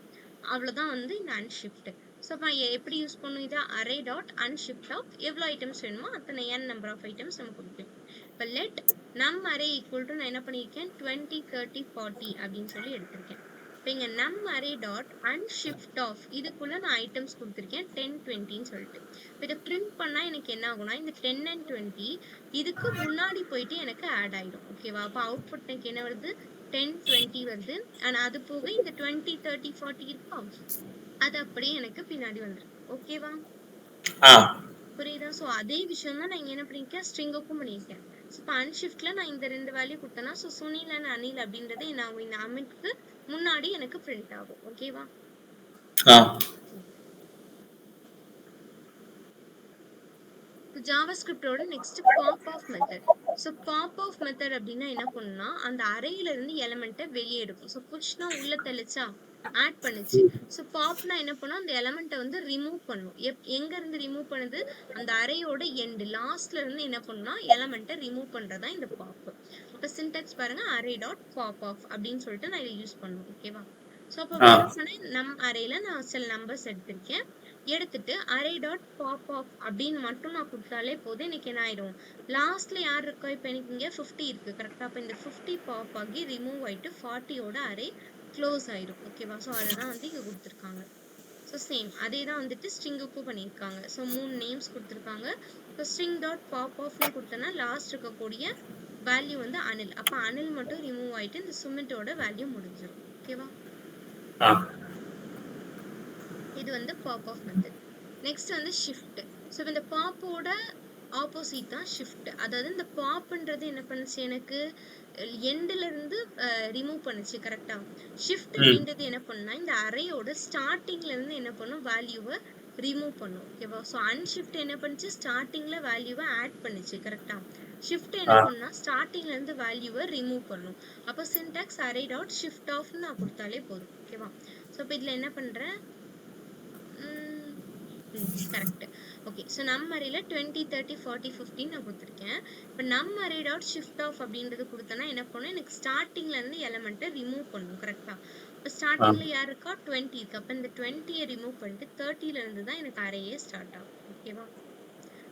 அவ்வளோதான் வந்து இந்த அன்ஷிஃப்ட். ஸோ அப்போ எப்படி யூஸ் பண்ணும்? இதை அரே டாட் அன்ஷிஃப்ட் ஆஃப் எவ்வளோ ஐட்டம்ஸ் வேணுமோ அத்தனை n நம்பர் ஆஃப் ஐட்டம்ஸ் நம்ம கொடுப்போம். இப்போ லெட் நம் அரே ஈக்குவல் டு நான் என்ன பண்ணியிருக்கேன்? 20 30 40 அப்படின்னு சொல்லி எடுத்திருக்கேன். இப்போ இங்க நம் அரே டாட் அன்ஷிஃப்ட் ஆஃப் இதுக்குள்ள நான் ஐட்டம்ஸ் கொடுத்துருக்கேன் 10 20ன்னு சொல்லிட்டு. இப்போ இதை பிரிண்ட் பண்ணா எனக்கு என்ன ஆகும்னா இந்த 10 and 20 இதுக்கு முன்னாடி போயிட்டு எனக்கு ஆட் ஆயிடும். ஓகேவா? அப்போ அவுட்புட் எனக்கு என்ன வருது? 10 20 வருது. ஆனா அது போக இந்த 20 30 40 இருக்கும், அது அப்படியே எனக்கு பின்னாடி வந்துடும். ஓகேவா? புரியுதா? ஸோ அதே விஷயம் தான் நான் இங்க என்ன பண்ணிருக்கேன்? ஸ்ட்ரிங்குக்கும் பண்ணியிருக்கேன். ஸோ இப்போ அன்ஷிஃப்ட்ல நான் இந்த 2 வேல்யூ கொடுத்தேன்னா ஸோ சுனில் அண்ட் அனில் அப்படின்றது என்ன ஆகும்? இந்த அமிட்க்கு முன்னாடி எனக்கு பிரிண்ட் ஆகும். ஓகேவா? ஜாவாஸ்கிரிப்டோட next pop of method. So pop of method அப்படின்னா என்ன பண்ணுன்னா அந்த அரேல இருந்து எலமெண்ட்டை வெளியே எடுக்கும். ஸோ புஷ்னா உள்ள தெளிச்சா ஆட் பண்ணுச்சு. ஸோ பாப்னா என்ன பண்ணும்? அந்த எலமெண்ட்டை வந்து ரிமூவ் பண்ணும். எங்க இருந்து ரிமூவ் பண்ணுது? அந்த அரேயோட எண்ட் லாஸ்ட்ல இருந்து என்ன பண்ணுன்னா எலமெண்ட்டை ரிமூவ் பண்றதா இந்த பாப். அப்போ சின்டாக்ஸ் பாருங்க, அரே டாட் பாப் ஆஃப் அப்படின்னு சொல்லிட்டு நான் இதை யூஸ் பண்ணுவேன். ஓகேவா? ஸோ அப்போ வெறுமனே நம் அரேல நான் சில நம்பர்ஸ் எடுத்திருக்கேன். எடுத்துட்டு அரே டாட் பாப் ஆஃப் அப்படின்னு மட்டும் நான் கொடுத்தாலே போதும். எனக்கு என்ன ஆயிடும்? லாஸ்ட்ல யார் இருக்கோ? இப்போ எனக்கு இங்க 50 இருக்கு. கரெக்டா? அப்போ இந்த 50 பாப் ஆகி ரிமூவ் ஆயிட்டு 40யோட அரே க்ளோஸ் ஆயிடும். ஓகேவா? ஸோ அதுதான் வந்து இங்க கொடுத்துருக்காங்க. ஸோ சேம் அதே தான் வந்துட்டு ஸ்ட்ரிங்குக்கும் பண்ணியிருக்காங்க. ஸோ 3 நேம்ஸ் கொடுத்துருக்காங்க. ஸோ ஸ்ட்ரிங் டாட் பாப் ஆஃப்னு கொடுத்தோன்னா லாஸ்ட் இருக்கக்கூடிய வேல்யூ வந்து அனில். அப்போ அனில் மட்டும் ரிமூவ் ஆயிட்டு இந்த சுமிட்டோட வேல்யூ முடிஞ்சிடும். ஓகேவா? இது வந்து பாப் ஆஃப் மெத்தட். நெக்ஸ்ட் வந்து ஷிஃப்ட். ஸோ இந்த பாப்போட ஆப்போசிட் தான் ஷிஃப்ட். அதாவது இந்த பாப்ன்றது என்ன பண்ணுச்சு? எனக்கு எண்ட்ல இருந்து ரிமூவ் பண்ணுச்சு. கரெக்டா? ஷிஃப்ட் அப்படின்றது என்ன பண்ணுனா இந்த அரேயோட ஸ்டார்டிங்ல இருந்து என்ன பண்ணும்? வேல்யூவை ரிமூவ் பண்ணும். ஓகேவா? ஸோ அன்ஷிஃப்ட் என்ன பண்ணுச்சு? ஸ்டார்டிங்ல வேல்யூவை ஆட் பண்ணுச்சு. கரெக்டா? ஷிஃப்ட் என்ன பண்ணுனா ஸ்டார்டிங்ல இருந்து வேல்யூவை ரிமூவ் பண்ணும். அப்போ சின்டாக்ஸ் அரே டாட் ஷிஃப்ட் ஆஃப்னு நான் கொடுத்தாலே போதும். ஓகேவா? ஸோ இப்போ இதுல என்ன பண்றேன்? கரெக்ட். ஓகே. ஸோ நம் அரேல 20 30 40 50 நான் கொடுத்துருக்கேன். இப்போ நம் அரே டாட் ஷிஃப்ட் ஆஃப் அப்படின்றது கொடுத்தேன்னா என்ன பண்ணும்? எனக்கு ஸ்டார்டிங்ல இருந்து எலமெண்ட்டை ரிமூவ் பண்ணும். கரெக்டா? இப்போ ஸ்டார்டிங்ல யார் இருக்கா? 20 இருக்கு. அப்போ இந்த 20யை ரிமூவ் பண்ணிட்டு 30ல இருந்து தான் எனக்கு அரேயே ஸ்டார்ட் ஆகும். ஓகேவா?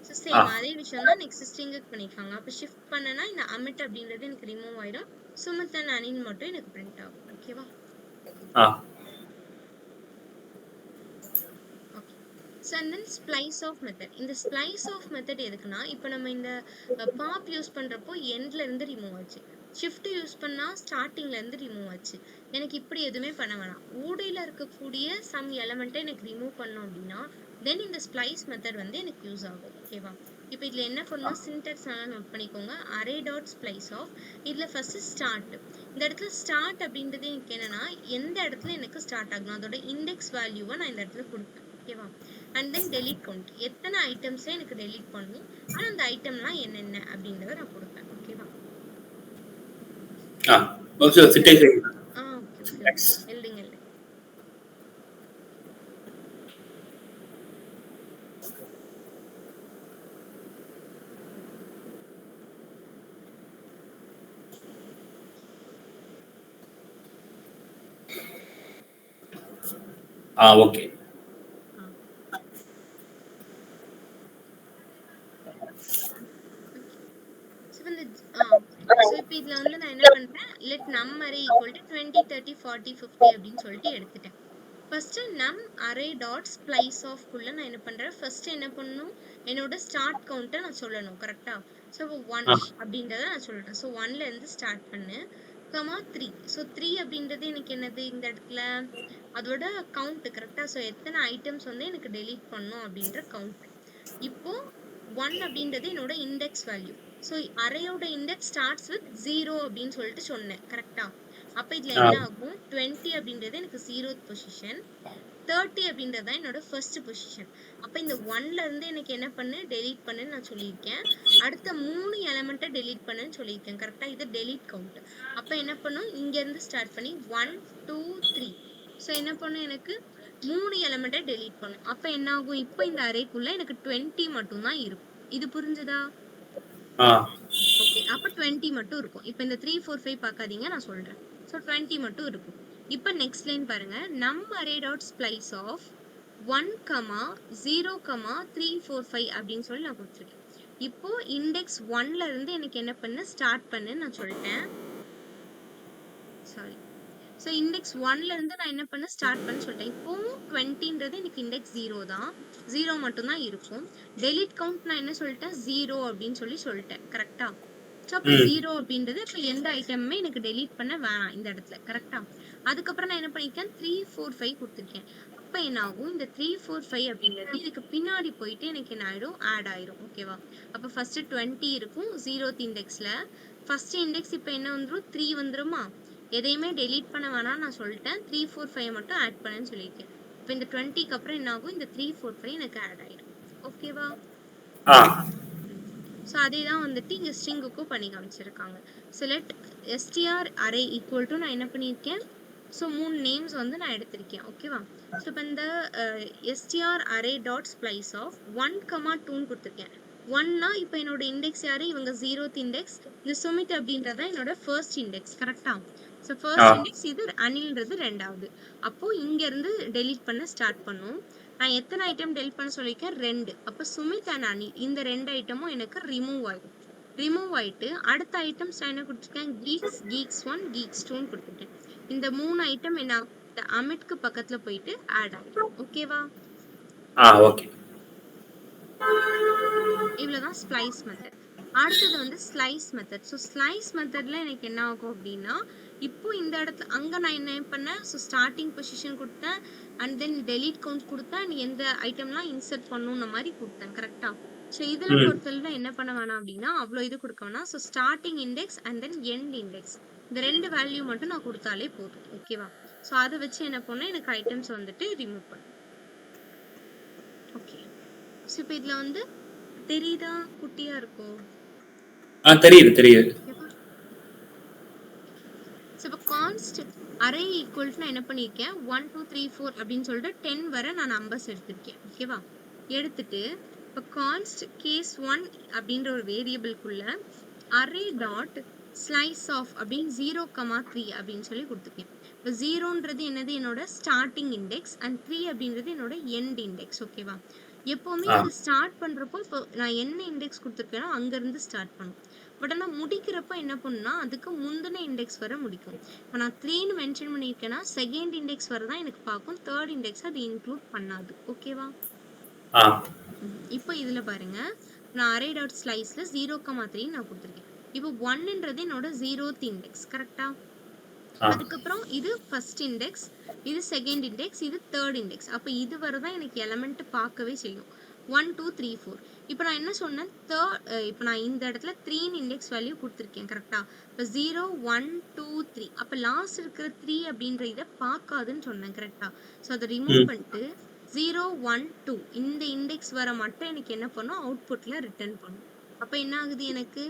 ஸோ சேம் அதே விஷயம் தான் நெக்ஸ்ட் ஸ்ட்ரிங்குக்கு பண்ணியிருக்காங்க. அப்போ ஷிஃப்ட் பண்ணனா இந்த அமிட் அப்படின்றது எனக்கு ரிமூவ் ஆயிடும். சுமித் அண்ட் அனில் மட்டும் எனக்கு பிரிண்ட் ஆகும். ஓகேவா? So and then splice of method. இந்த ஸ்ப்ளைஸ் ஆஃப் மெத்தட் எதுக்குன்னா இப்போ நம்ம இந்த பாப் யூஸ் பண்ணுறப்போ எண்ட்ல இருந்து ரிமூவ் ஆச்சு. ஷிஃப்ட் யூஸ் பண்ணால் ஸ்டார்டிங்ல இருந்து ரிமூவ் ஆச்சு. எனக்கு இப்படி எதுவுமே பண்ண வேணாம். ஊடையில் இருக்கக்கூடிய சம் எலமெண்ட்டை எனக்கு ரிமூவ் பண்ணோம் அப்படின்னா தென் இந்த ஸ்ப்ளைஸ் மெத்தட் வந்து எனக்கு யூஸ் ஆகும். ஓகேவா? இப்போ இதில் என்ன பண்ணணும்? சின்டாக்ஸ் நல்லா நோட் பண்ணிக்கோங்க. Array dot splice of. இதில் ஃபர்ஸ்ட் ஸ்டார்ட். இந்த இடத்துல ஸ்டார்ட் அப்படின்றது எனக்கு என்னன்னா எந்த இடத்துல எனக்கு ஸ்டார்ட் ஆகணும் அதோட இண்டெக்ஸ் வேல்யூவை நான் இந்த இடத்துல கொடுப்பேன். ஓகேவா? And then delete count. எத்தனை ஐட்டம்ஸை எனக்கு டெலீட் பண்ணணும், ஆனால் அந்த ஐட்டம்லாம் என்னென்ன அப்படின்றத நான் கொடுப்பேன். ஓகேவா? ஓகே. எழுதுங்க. ஓகே. ஆ. ஓகே. ஸோ இந்த ஸோ இப்போ இதில் வந்து நான் என்ன பண்ணுறேன், லெட் நம் அரே ஈக்குவல் டு 20 30 40 50 அப்படின்னு சொல்லிட்டு எடுத்துட்டேன். ஃபர்ஸ்ட் நம் அரே டாட் ஸ்ப்ளைஸ் ஆஃப் குள்ள நான் என்ன பண்றேன், ஃபர்ஸ்ட் என்ன பண்ணணும், என்னோட ஸ்டார்ட் கவுண்ட்டை நான் சொல்லணும் கரெக்டா. ஸோ 1 அப்படின்றத நான் சொல்றேன். ஸோ 1ல இருந்து ஸ்டார்ட் பண்ணு, கமா 3. ஸோ 3 அப்படின்றது எனக்கு என்னது இந்த இடத்துல அதோட கவுண்ட் கரெக்டா. ஸோ எத்தனை ஐட்டம்ஸ் வந்து எனக்கு டெலீட் பண்ணும் அப்படின்ற கவுண்ட். இப்போ 1 அப்படின்றது என்னோட இண்டெக்ஸ் வேல்யூ. ஸோ அரேயோட இண்டெக்ஸ் ஸ்டார்ட்ஸ் வித் 0 அப்படின்னு சொல்லிட்டு சொன்னேன் கரெக்டா. அப்ப இதுல என்ன ஆகும், 20 அப்படின்றது எனக்கு 0th பொசிஷன், 30 அப்படின்றது தான் என்னோட ஃபர்ஸ்ட் பொசிஷன். அப்ப இந்த 1ல இருந்து எனக்கு என்ன பண்ணு, டெலீட் பண்ணுன்னு நான் சொல்லியிருக்கேன். அடுத்த 3 எலிமெண்ட்டை டெலீட் பண்ணுன்னு சொல்லியிருக்கேன் கரெக்டா. இது டெலீட் கவுண்ட். அப்ப என்ன பண்ணும், இங்க இருந்து ஸ்டார்ட் பண்ணி 1 2 3. ஸோ என்ன பண்ணும், எனக்கு 3 எலிமெண்ட்டை டெலீட் பண்ணும். அப்ப என்ன ஆகும், இப்போ இந்த அரேக்குள்ள எனக்கு 20 மட்டும் தான் இருக்கும். இது புரிஞ்சுதா? ஓகே. அப்ப 20 மட்டும் இருக்கும். இப்போ இந்த 3 4 5 பார்க்காதீங்க, நான் சொல்றேன். ஸோ 20 மட்டும் இருக்கும். இப்போ நெக்ஸ்ட் லைன் பாருங்க, நம் அரே டாட் ஸ்ப்ளைஸ் ஆஃப் 1 0 3 4 5 அப்படின்னு சொல்லி நான் கொடுத்துருக்கேன். இப்போ இண்டெக்ஸ் 1ல இருந்து எனக்கு என்ன பண்ணு, ஸ்டார்ட் பண்ணு நான் சொல்லிட்டேன். சாரி. ஸோ இண்டெக்ஸ் 1ல இருந்து நான் என்ன பண்ண, ஸ்டார்ட் பண்ண சொல்லிட்டேன். இப்போ 20ன்றது எனக்கு இண்டெக்ஸ் 0 தான், 0 மட்டும் தான் இருக்கும். டெலீட் கவுண்ட் நான் என்ன சொல்லிட்டேன், 0 அப்படின்னு சொல்லிட்டேன் கரெக்டா. ஸோ அப்போ 0 அப்படின்றது இப்போ எந்த ஐட்டமுமே எனக்கு டெலீட் பண்ண வேணாம் இந்த இடத்துல கரெக்டா. அதுக்கப்புறம் நான் என்ன பண்ணிருக்கேன், 3 4 5 கொடுத்துருக்கேன். அப்போ என்ன ஆகும், இந்த 3 4 5 அப்படின்றது இதுக்கு பின்னாடி போயிட்டு எனக்கு என்ன ஆயிடும், ஆட் ஆயிரும். ஓகேவா. அப்போ ஃபர்ஸ்ட் 20 இருக்கும் 0th இண்டெக்ஸ்ல. ஃபர்ஸ்ட் இண்டெக்ஸ் இப்போ என்ன வந்துடும், 3 வந்துருமா. எதையுமே டெலீட் பண்ண வேணாம் நான் சொல்லிட்டேன், 3 4 5 மட்டும் ஆட் பண்ணுன்னு சொல்லியிருக்கேன். இப்போ இந்த 20க்கு அப்புறம் என்ன ஆகும், இந்த 3 4 5 எனக்கு ஆட் ஆயிடும். ஓகேவா. ஸோ அதே தான் வந்துட்டு இங்கே ஸ்ட்ரிங்குக்கும் பண்ணி காமிச்சிருக்காங்க. Select str array equal to நான் என்ன பண்ணியிருக்கேன், ஸோ 3 நேம்ஸ் வந்து நான் எடுத்திருக்கேன். ஓகேவா. ஸோ இப்போ இந்த str array dot splice of 1 2ன்னு கொடுத்துருக்கேன். 1னா இப்போ என்னோட இண்டெக்ஸ் யாரு, இவங்க 0th இண்டெக்ஸ், இந்த சுமித் அப்படின்றத என்னோட ஃபர்ஸ்ட் இண்டெக்ஸ் கரெக்டா. ஸோ ஃபர்ஸ்ட் இண்டெக்ஸ், இது அனில்ன்றது ரெண்டாவது. அப்போ இங்க இருந்து டெலீட் பண்ண ஸ்டார்ட் பண்ணும். நான் எத்தனை ஐட்டம் டெலிட் பண்ண சொல்லியிருக்கேன், 2. அப்போ சுமித் அண்ட் அனில் இந்த 2 ஐட்டமும் எனக்கு ரிமூவ் ஆயிடும். ரிமூவ் ஆயிட்டு அடுத்த ஐட்டம்ஸ் நான் என்ன கொடுத்துருக்கேன், கீக்ஸ் 1 கீக்ஸ் 2ன்னு கொடுத்துருக்கேன். இந்த 3 ஐட்டம் என்ன, அமிட்க்கு பக்கத்துல போயிட்டு ஆட் ஆயிடும். ஓகேவா. ஓகே. இவ்வளவுதான் ஸ்ப்ளைஸ் மெத்தட். அடுத்தது வந்து ஸ்லைஸ் மெத்தட். ஸோ ஸ்லைஸ் மெத்தட்ல எனக்கு என்ன ஆகும் அப்படின்னா, இப்போ இந்த இடத்துல அங்க நான் என்ன பண்ணேன், ஸோ ஸ்டார்டிங் பொசிஷன் கொடுத்தேன், அண்ட் தென் டெலீட் கவுண்ட் கொடுத்தேன், நீ எந்த ஐட்டம்லாம் இன்சர்ட் பண்ணுன்ற மாதிரி கொடுத்தேன் கரெக்டா. ஸோ இதுல பொறுத்தவரை என்ன பண்ண வேணாம் அப்படின்னா, அவ்வளோ இது கொடுக்க வேணாம். So starting index and then end index, இந்த 2 வேல்யூ மட்டும் நான் கொடுத்தாலே போதும். ஓகேவா. ஸோ அதை வச்சு என்ன பண்ணேன், எனக்கு ஐட்டம்ஸ் வந்துட்டு ரிமூவ் பண்ணும். ஓகே. ஸோ இப்போ இதுல வந்து தெரியுதா, குட்டியா இருக்கும். தெரியுது. ஸோ இப்போ கான்ஸ்ட் அரே ஈக்குவல் டு நான் என்ன பண்ணியிருக்கேன், 1 2 3 4 அப்படின்னு சொல்லிட்டு 10 வரை நான் நம்பர்ஸ் எடுத்திருக்கேன். ஓகேவா. எடுத்துட்டு இப்போ கான்ஸ்ட் கேஸ் 1 அப்படின்ற ஒரு வேரியபிள்குள்ள அரே டாட் ஸ்லைஸ் ஆஃப் அப்படின்னு 0 3 அப்படின்னு சொல்லி கொடுத்துருக்கேன். இப்போ 0ன்றது என்னது, என்னோட ஸ்டார்டிங் இண்டெக்ஸ், அண்ட் 3 அப்படின்றது என்னோட எண்ட் இண்டெக்ஸ். ஓகேவா. எப்பவுமே இது ஸ்டார்ட் பண்றப்போ இப்போ நான் என்ன இண்டெக்ஸ் கொடுத்துருக்கேனோ அங்க இருந்து ஸ்டார்ட் பண்ணும். பட் ஆனால் முடிக்கிறப்ப என்ன பண்ணுன்னா, அதுக்கு முந்தின இண்டெக்ஸ் வர முடிக்கும். இப்போ நான் 3ன்னு மென்ஷன் பண்ணியிருக்கேன்னா செகண்ட் இண்டெக்ஸ் வர தான் எனக்கு பார்க்கும், தேர்ட் இண்டெக்ஸ் அது இன்க்ளூட் பண்ணாது. ஓகேவா. இப்போ இதுல பாருங்க, நான் அரே டாட் ஸ்லைஸ்ல 0 3 நான் கொடுத்துருக்கேன். இப்போ 1ன்றது என்னோட 0th இண்டெக்ஸ் கரெக்டா. அதுக்கப்புறம் இது ஃபர்ஸ்ட் இண்டெக்ஸ், இது செகண்ட் இண்டெக்ஸ், இது தேர்ட் இண்டெக்ஸ். அப்போ இது வரதான் எனக்கு எலமெண்ட் பார்க்கவே செய்யும். 1 2 3 4. இப்போ நான் என்ன சொன்னேன், இப்போ நான் இந்த இடத்துல 3 இண்டெக்ஸ் வேல்யூ கொடுத்துருக்கேன் கரெக்டா. இப்போ 0 1 2 3. அப்போ லாஸ்ட் இருக்கிற 3 அப்படின்ற இதை பார்க்காதுன்னு சொன்னேன் கரெக்டா. ஸோ அதை ரிமூவ் பண்ணிட்டு 0 1 2 இந்த இண்டெக்ஸ் வர மட்டும் எனக்கு என்ன பண்ணும், அவுட்புட்ல ரிட்டர்ன் பண்ணும். அப்போ என்ன ஆகுது, எனக்கு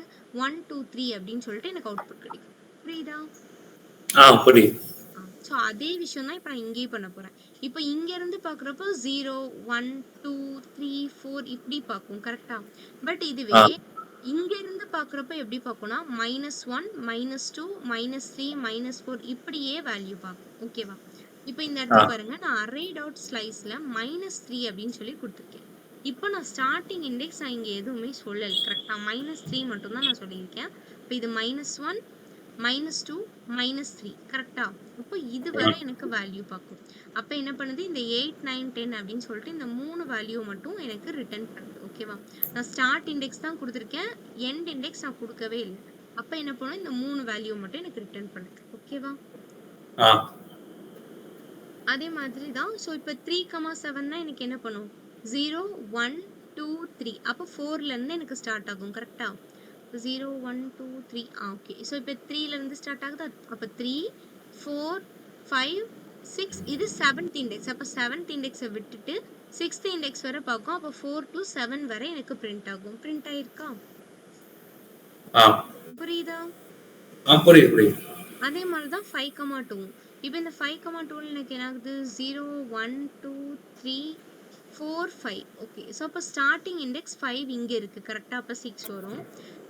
1 2 3 அப்படின்னு சொல்லிட்டு எனக்கு அவுட்புட் கிடைக்கும். புரியுதா. புரியுது. ஸோ அதே விஷயம் தான் இப்போ நான் இங்கேயும் பண்ண போறேன். இப்போ இங்க இருந்து பாக்குறப்போ 0 1 2 3 4 இப்படி பார்க்கும் கரெக்டா. பட் இதுவே இங்க இருந்து பாக்குறப்ப எப்படி பார்க்கும்னா, -1 -2 -3 -4 இப்படியே வேல்யூ பார்க்கும். ஓகேவா. இப்போ இந்த ஆ இடத்துல பாருங்க நான் அரே டாட் ஸ்லைஸ்ல -3 அப்படின்னு சொல்லி கொடுத்துருக்கேன். இப்போ நான் ஸ்டார்டிங் இண்டெக்ஸ் நான் இங்க எதுவுமே சொல்லல. கரெக்டா -3 மட்டும் தான் நான் சொல்லியிருக்கேன். இப்போ இது -1 -2 -3 கரெக்டா? அப்போ இது வரை எனக்கு வேல்யூ பார்க்கும். அப்போ என்ன பண்ணுது இந்த 8 9 10 அப்படின்னு சொல்லிட்டு இந்த 3 வேல்யூ மட்டும் எனக்கு ரிட்டர்ன் பண்ணுது. ஓகேவா? நான் ஸ்டார்ட் இண்டெக்ஸ் தான் கொடுத்துருக்கேன், எண்ட் இண்டெக்ஸ் நான் கொடுக்கவே இல்லை. அப்போ என்ன பண்ணும் இந்த 3 வேல்யூ மட்டும் எனக்கு ரிட்டர்ன் பண்ணுது. ஓகேவா? ஆ அதே மாதிரி தான். ஸோ இப்போ 3,7 தான் எனக்கு என்ன பண்ணும் 0 1 2 3 அப்போ 4ல இருந்து எனக்கு ஸ்டார்ட் ஆகும். கரெக்டா? 0 1 2 3 ஓகே. ஸோ இப்போ 3ல இருந்து ஸ்டார்ட் ஆகுதா? அப்போ 3 4 5 6 இது 7th இண்டெக்ஸ். அப்போ 7th இண்டெக்ஸை விட்டுட்டு 6th இண்டெக்ஸ் வரை பார்க்கும். அப்போ 4 to 7 வரை எனக்கு பிரிண்ட் ஆகும். பிரிண்ட் ஆயிருக்கா? ஆ புரியுதா? புரியுது புரியுது. அதே மாதிரி தான் 5,2 இப்போ இந்த 5,2ல எனக்கு என்ன ஆகுது 0 1 2 3 4 5 ஓகே. ஸோ அப்போ ஸ்டார்டிங் இண்டெக்ஸ் 5 இங்கே இருக்குது கரெக்டாக? அப்போ 6 வரும்.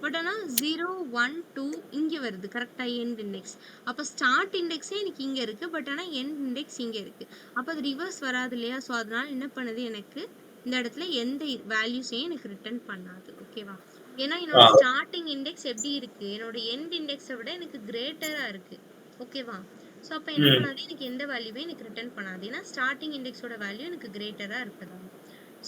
பட் ஆனால் 0 1 2 இங்கே வருது கரெக்டாக எண்ட் இண்டெக்ஸ். அப்போ ஸ்டார்ட் இண்டெக்ஸே எனக்கு இங்கே இருக்குது, பட் ஆனால் எண்ட் இண்டெக்ஸ் இங்கே இருக்குது. அப்போ அது ரிவர்ஸ் வராது இல்லையா? ஸோ அதனால என்ன பண்ணுது, எனக்கு இந்த இடத்துல எந்த வேல்யூஸையும் எனக்கு ரிட்டர்ன் பண்ணாது. ஓகேவா? ஏன்னா என்னோட ஸ்டார்டிங் இண்டெக்ஸ் எப்படி இருக்கு, என்னோட எண்ட் இண்டெக்ஸை விட எனக்கு கிரேட்டரா இருக்கு. ஓகேவா? ஸோ அப்போ என்ன பண்ணாது, எனக்கு எந்த வேல்யூவே எனக்கு ரிட்டர்ன் பண்ணாது. ஏன்னா ஸ்டார்டிங் இண்டெக்ஸோட வேல்யூ எனக்கு கிரேட்டரா இருக்குதாங்க.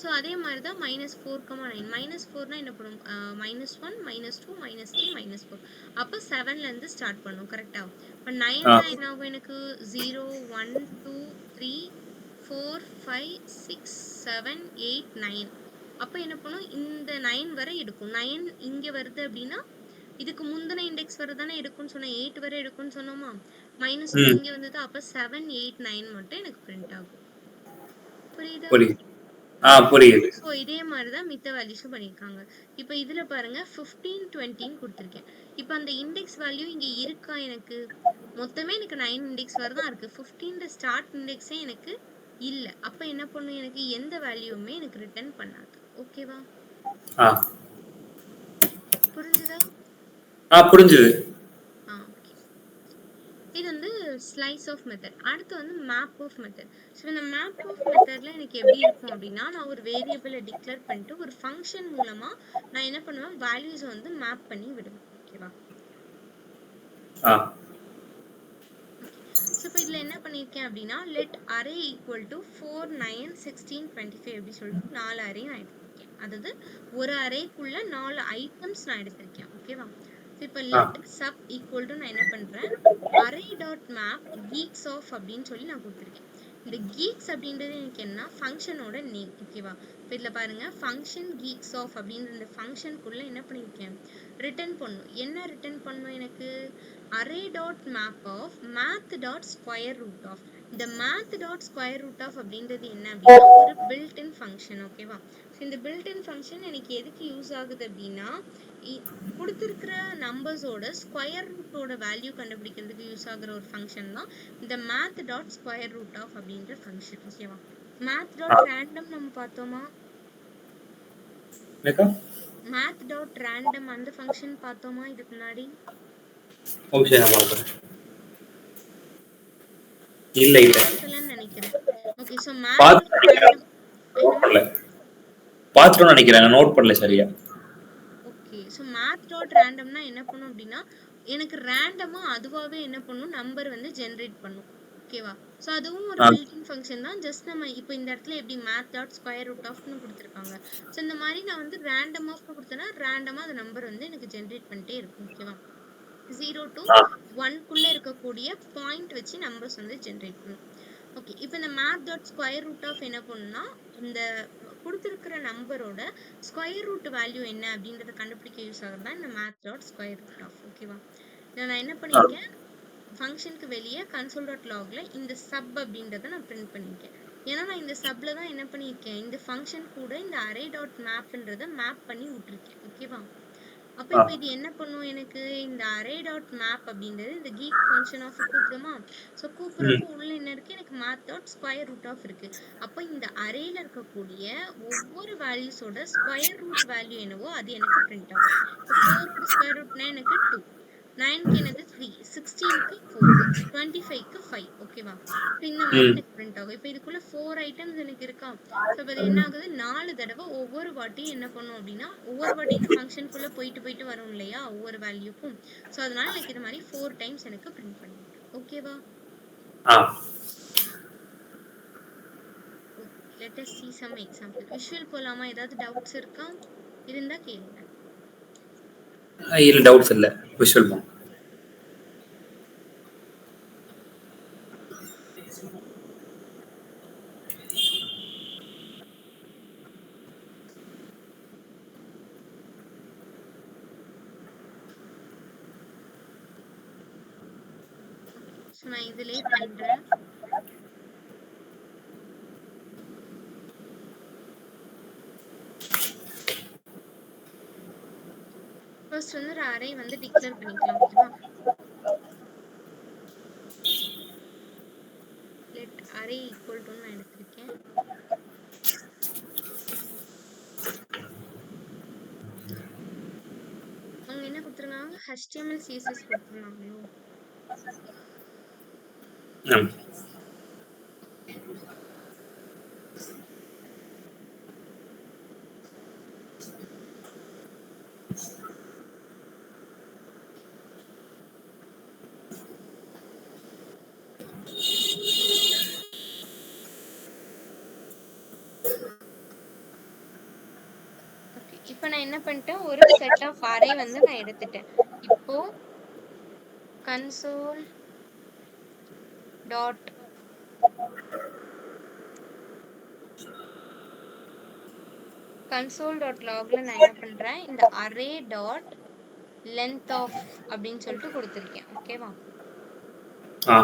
ஸோ அதே மாதிரி தான் -4,9 -4னா என்ன பண்ணும், -1 -2 -3 -4 அப்போ 7ல இருந்து ஸ்டார்ட் பண்ணும். கரெக்டா? இப்போ 9 என்ன ஆகும் எனக்கு 0 1 2 3 4 5 6 7 8 9 அப்போ என்ன பண்ணும், இந்த 9 வரை எடுக்கும். 9 இங்க வருது அப்படின்னா இதுக்கு முந்தின இண்டெக்ஸ் வரை தானே எடுக்கும்னு சொன்னேன். 8 வரை எடுக்கும்னு சொன்னோமா? -2 இங்க வந்தது. அப்போ 7 8 9 மட்டும் எனக்கு பிரிண்ட் ஆகும். புரியுதா? புரியுது. ஸோ இதே மாதிரி தான் மித்த வேல்யூஸும் பண்ணியிருக்காங்க. இப்போ இதில் பாருங்க 15 20ன்னு கொடுத்துருக்கேன். இப்போ அந்த இண்டெக்ஸ் வேல்யூ இங்கே இருக்கா? எனக்கு மொத்தமே எனக்கு 9 இண்டெக்ஸ் வரை தான் இருக்கு. 15 ஸ்டார்ட் இண்டெக்ஸே எனக்கு இல்ல. அப்ப என்ன பண்ணும், எனக்கு எந்த வேல்யூமே எனக்கு ரிட்டர்ன் பண்ணாது. ஓகேவா? புரிஞ்சுதா? புரிஞ்சுது. ஓகே. இது வந்து ஸ்லைஸ் ஆஃப் மெத்தட். அடுத்து வந்து மேப் ஆஃப் மெத்தட். ஸோ இந்த மேப் ஆஃப் மெத்தட்ல எனக்கு எப்படி இருக்கும் அப்படின்னா, நான் ஒரு வேரியபிளை டிக்ளேர் பண்ணிட்டு ஒரு ஃபங்க்ஷன் மூலமா நான் என்ன பண்ணுவேன், வேல்யூஸை வந்து மேப் பண்ணி விடுவேன். ஓகேவா? ஸோ இப்போ இதில் என்ன பண்ணியிருக்கேன் அப்படின்னா, லெட் அரே ஈக்குவல் டு 4 9 16 25 அப்படி சொல்லிட்டு 4 அரே நான் எடுத்திருக்கேன். அதாவது ஒரு அரேக்குள்ள 4 ஐட்டம்ஸ் நான் எடுத்திருக்கேன். ஓகேவா? ஸோ இப்போ லெட் சப் ஈக்குவல் டு நான் என்ன பண்ணுறேன், array dot map geeks of அப்படின்னு சொல்லி நான் கொடுத்துருக்கேன். இந்த கீக்ஸ் அப்படின்றது எனக்கு என்ன, ஃபங்க்ஷனோட நேம். ஓகேவா? இப்போ இதில் பாருங்க, ஃபங்க்ஷன் கீக்ஸ் ஆஃப் அப்படின்ற இந்த ஃபங்க்ஷனுக்குள்ளே என்ன பண்ணியிருக்கேன், ரிட்டர்ன் பண்ணும். என்ன ரிட்டர்ன் பண்ணும் எனக்கு, array dot map of math dot square root of. இந்த math dot square root of அப்படின்றது என்ன அப்படின்னா ஒரு built in function. ஓகேவா? இந்த built in function எனக்கு எதுக்கு யூஸ் ஆகுது அப்படின்னா, கொடுத்திருக்கிற நம்பர்ஸோட ஸ்கொயர் ரூட்டோட வேல்யூ கண்டுபிடிக்கிறதுக்கு யூஸ் ஆகுற ஒரு ஃபங்க்ஷன் தான் இந்த math dot square root of அப்படின்ற ஃபங்க்ஷன். ஓகேவா? math dot random நம்ம பார்த்தோமா? math dot random அந்த ஃபங்க்ஷன் பார்த்தோமா இதுக்கு முன்னாடி? இல்ல இல்ல நினைக்கிறேன். ஓகே. சோ பாத்துறோம் நினைக்கிறேன், நோட் பண்ணல சரியா. ஓகே. சோ math dot randomனா என்ன பண்ணும் அப்படின்னா, எனக்கு ரேண்டமா அதுவாவே என்ன பண்ணும், நம்பர் வந்து ஜெனரேட் பண்ணும். ஓகேவா? சோ அதுவும் ஒரு பில்ட்-இன் ஃபங்க்ஷன் தான். ஜஸ்ட் நம்ம இப்போ இந்த இடத்துல எப்படி math dot square root of னு கொடுத்திருக்காங்க. சோ இந்த மாதிரி நான் வந்து random of கொடுத்தனா ரேண்டமா அந்த நம்பர் வந்து எனக்கு ஜெனரேட் பண்ணிட்டே இருக்கும். ஓகேவா? 0 to 1 குள்ள இருக்கக்கூடிய பாயிண்ட் வச்சு நம்பர்ஸ் வந்து ஜெனரேட் பண்ணும். ஓகே. இப்போ இந்த math dot square root of என்ன பண்ணுனா, இந்த கொடுத்திருக்கிற நம்பரோட ஸ்கொயர் ரூட் வேல்யூ என்ன அப்படின்றத கண்டுபிடிக்க யூஸ் ஆகுறது தான் இந்த math dot square root of. ஓகேவா? நான் என்ன பண்ணிருக்கேன், ஃபங்க்ஷனுக்கு வெளியே console.logல இந்த சப் அப்படின்றத நான் பிரிண்ட் பண்ணிருக்கேன். ஏன்னா நான் இந்த சப்ல தான் என்ன பண்ணிருக்கேன், இந்த ஃபங்க்ஷன் கூட இந்த array dot mapன்றத மேப் பண்ணி விட்டுருக்கேன். ஓகேவா? அப்ப இப்போ இது என்ன பண்ணும், எனக்கு இந்த array dot map அப்படின்றது இந்த geek function of கூப்பிடுமா? சோ கூப்பிடுறப்போ உள்ள என்ன இருக்கு, எனக்கு math dot square root of இருக்கு. அப்ப இந்த அரேல இருக்கக்கூடிய ஒவ்வொரு வேல்யூஸோட ஸ்கொயர் ரூட் வேல்யூ என்னவோ அது எனக்கு பிரிண்ட் ஆகும். இப்போ 4 ஓட ஸ்கொயர் ரூட்னா எனக்கு 2, 9க்கு என்னது 3, 16க்கு 4, 25க்கு 5. ஓகேவா? இந்த மாதிரி ம். எனக்கு பிரிண்ட் ஆகும். இப்போ இதுக்குள்ள 4 ஐட்டம்ஸ் எனக்கு இருக்கா? ஸோ அப்ப அது என்ன ஆகுது? 4 தடவை ஒவ்வொரு வாட்டியும் என்ன பண்ணும் அப்படின்னா, ஒவ்வொரு வாட்டி இந்த ஃபங்ஷனுக்குள்ள போயிட்டு போயிட்டு வரும் இல்லையா? ஒவ்வொரு வேல்யூக்கும். ஸோ அதனால எனக்கு இது மாதிரி 4 டைம்ஸ் எனக்கு பிரிண்ட் பண்ணிருக்கு. ஓகேவா? ஆ. Let us see some example. Visual போலாமா? ஏதாவது டவுட்ஸ் இருக்கா? இருந்தா கேளுங்க. இல்ல டவுட்ஸ் இல்ல. விஷுவல் போங்க. ஸோ நான் இதுலயே பண்றேன். ஃபர்ஸ்ட் வந்து ஒரு அரே வந்து டிக்ளேர் பண்ணிக்கலாம். ஓகேவா? let array equal to நான் எடுத்திருக்கேன். அவங்க என்ன கொடுத்துருக்காங்க? HTML CSS கொடுத்துருந்தாங்களோ? ம். ஓகே. இப்போ நான் என்ன பண்ணிட்டேன்? ஒரு செட் ஆஃப் அரே வந்து நான் எடுத்துட்டேன். இப்போ console டாட் logல நான் என்ன பண்றேன்? இந்த array டாட் length of அப்படின்னு சொல்லிட்டு கொடுத்திருக்கேன். ஓகேவா? ஆ.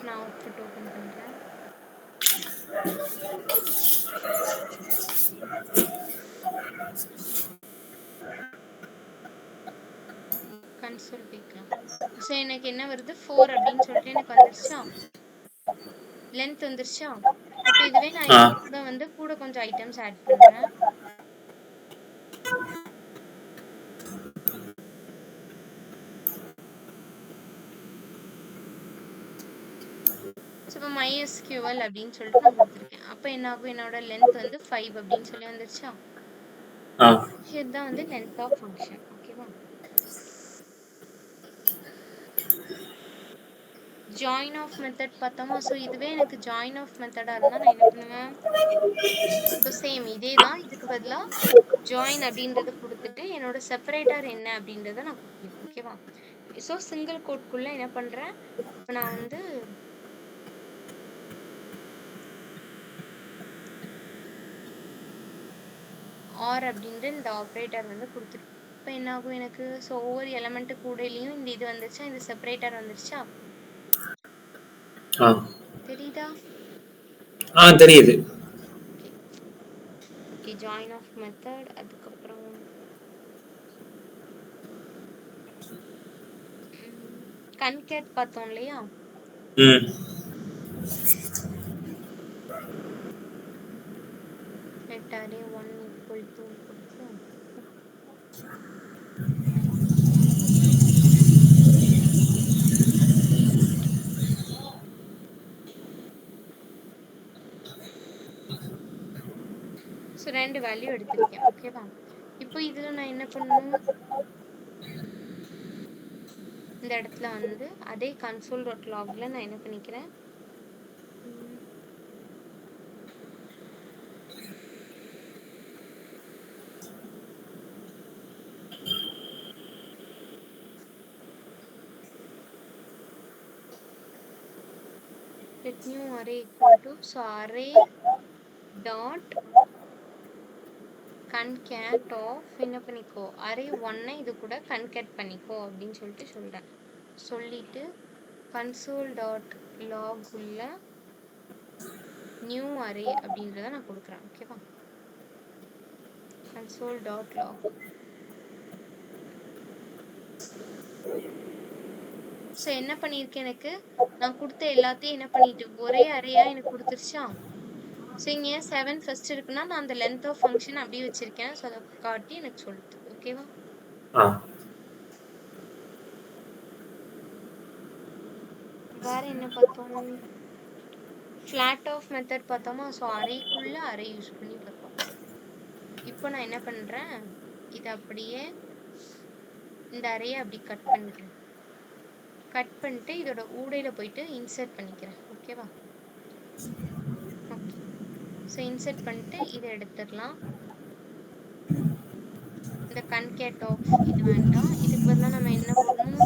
நான் அவுட்புட் ஓபன் பண்றேன். கன்சோல் போய்க்கலாம். ஸோ எனக்கு என்ன வருது? 4 அப்படின்னு சொல்லிட்டு எனக்கு வந்துருச்சா? லென்த் வந்துருச்சா? இப்போ இதுவே நான் ஆ. இது கூட வந்து கூட கொஞ்சம் ஐட்டம்ஸ் ஆட் பண்றேன். ஸோ இப்போ MySQL அப்படின்னு சொல்லிட்டு நான் கொடுத்துருக்கேன். அப்போ என்ன ஆகும்? என்னோட லென்த் வந்து 5 அப்படின்னு சொல்லி வந்துருச்சா? ஆ. இதுதான் வந்து லென்த் ஆஃப் ஃபங்க்ஷன். ஓகேவா? ஜாயின் ஆஃப் மெத்தட் பார்த்தோமா? ஸோ இதுவே எனக்கு ஜாயின் ஆஃப் மெத்தடா இருந்தா நான் என்ன பண்ணுவேன்? ஸோ சேம் இதே தான். இதுக்கு பதிலா ஜாயின் அப்படின்றத கொடுத்துட்டு என்னோட செப்பரேட்டர் என்ன அப்படின்றத நான் கொடுக்கணும். ஓகேவா? ஸோ சிங்கிள் கோட்குள்ள என்ன பண்றேன்? இப்போ நான் வந்து ஆர் அப்படின்ற இந்த ஆப்ரேட்டர் வந்து கொடுத்துருக்கேன். இப்போ என்ன ஆகும் எனக்கு? ஸோ ஒவ்வொரு எலமெண்ட் கூடலையும் இந்த இது வந்துருச்சா? இந்த செப்பரேட்டர் வந்துருச்சா? ஆ. தெரியுதா? ஆ தெரியுது. Okay. Okay, join of method. அதுக்கப்புறம் கன்கேட் பார்த்தோம் இல்லையா? ம். let array 1 equal to கொடுத்து ஸோ 2 வேல்யூ எடுத்திருக்கேன். ஓகேவா? இப்போ இதுல நான் என்ன பண்ணணும்? இந்த இடத்துல வந்து அதே console டாட் லாக்ல நான் என்ன பண்ணிக்கிறேன்? let new array equal to so array dot concat of என்ன பண்ணிக்கோ? array 1 இது கூட concat பண்ணிக்கோ அப்படின்னு சொல்லிட்டு சொல்றேன். சொல்லிட்டு console டாட் லாக் உள்ள நியூ அரே அப்படின்றத நான் கொடுக்குறேன். ஓகேவா? console dot log. ஸோ என்ன பண்ணியிருக்கேன்? எனக்கு நான் கொடுத்த எல்லாத்தையும் என்ன பண்ணிட்டு ஒரே அரேயா எனக்கு கொடுத்துருச்சா? ஸோ இங்க ஏன் 7 ஃபர்ஸ்ட் இருக்குன்னா நான் அந்த லென்த் ஆஃப் ஃபங்க்ஷன் அப்படியே வச்சிருக்கேன். ஸோ அதை காட்டி எனக்கு சொல்லுது. ஓகேவா? ஆ. வேற என்ன பார்த்தோம்? ஃபிளாட் ஆஃப் மெத்தட் பார்த்தோமா? ஸோ அரேக்குள்ள அரே யூஸ் பண்ணி பார்த்தோம். இப்போ நான் என்ன பண்றேன், இதை அப்படியே இந்த அரேயை அப்படி கட் பண்ணிக்கிறேன். கட் பண்ணிட்டு இதோட ஊடையில போயிட்டு இன்சர்ட் பண்ணிக்கிறேன். ஓகேவா? ஓகே. ஸோ இன்சர்ட் பண்ணிட்டு இதை எடுத்துடலாம். இந்த கன்கேட் ஆஃப் இது வேண்டாம். இதுக்கு பதிலாக நம்ம என்ன போடணும்?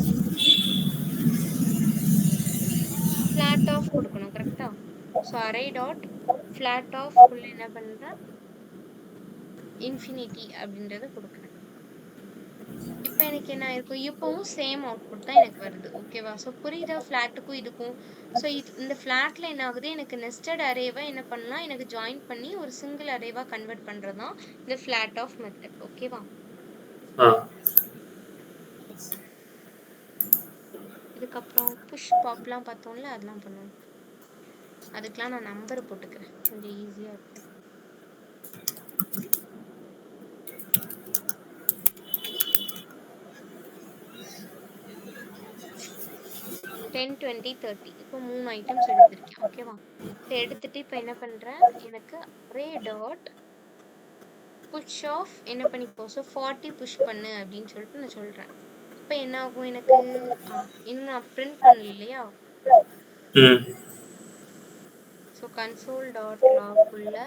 ஃபிளாட் ஆஃப் கொடுக்கணும். கரெக்டா? So array dot flat of குள்ள என்ன பண்றேன், இன்ஃபினிட்டி அப்படின்றத கொடுக்குறேன். இப்போ எனக்கு என்ன ஆயிருக்கும், இப்போவும் சேம் அவுட்புட் தான் எனக்கு வருது. ஓகேவா? ஸோ புரியுதா ஃப்ளாட்டுக்கும் இதுக்கும்? ஸோ இந்த ஃப்ளாட்டில் என்ன ஆகுது, எனக்கு நெஸ்டட் அரேவை என்ன பண்ணலாம், எனக்கு ஜாயின் பண்ணி ஒரு சிங்கிள் அரேவா கன்வெர்ட் பண்ணுறது தான் இந்த ஃப்ளாட் ஆஃப் மெத்தட். ஓகேவா? இதுக்கப்புறம் புஷ் பாப்லாம் பார்த்தோம்ல, அதெல்லாம் பண்ணுவோம். அதுக்கெலாம் நான் நம்பர் போட்டுக்கிறேன், கொஞ்சம் ஈஸியாக இருக்கும். டென் 20 30 இப்போ 3 ஐட்டம்ஸ் எடுத்திருக்கேன். ஓகேவா? எடுத்துட்டு இப்போ என்ன பண்ணுறேன், எனக்கு அரே டாட் புஷ் ஆஃப் என்ன பண்ணிப்போ, ஸோ 40 புஷ் பண்ணு அப்படின்னு சொல்லிட்டு நான் சொல்கிறேன். இப்போ என்ன ஆகும், எனக்கு இன்னும் நான் பிரிண்ட் பண்ணல இல்லையா? ஸோ கன்சோல் டாட் லாக்குள்ள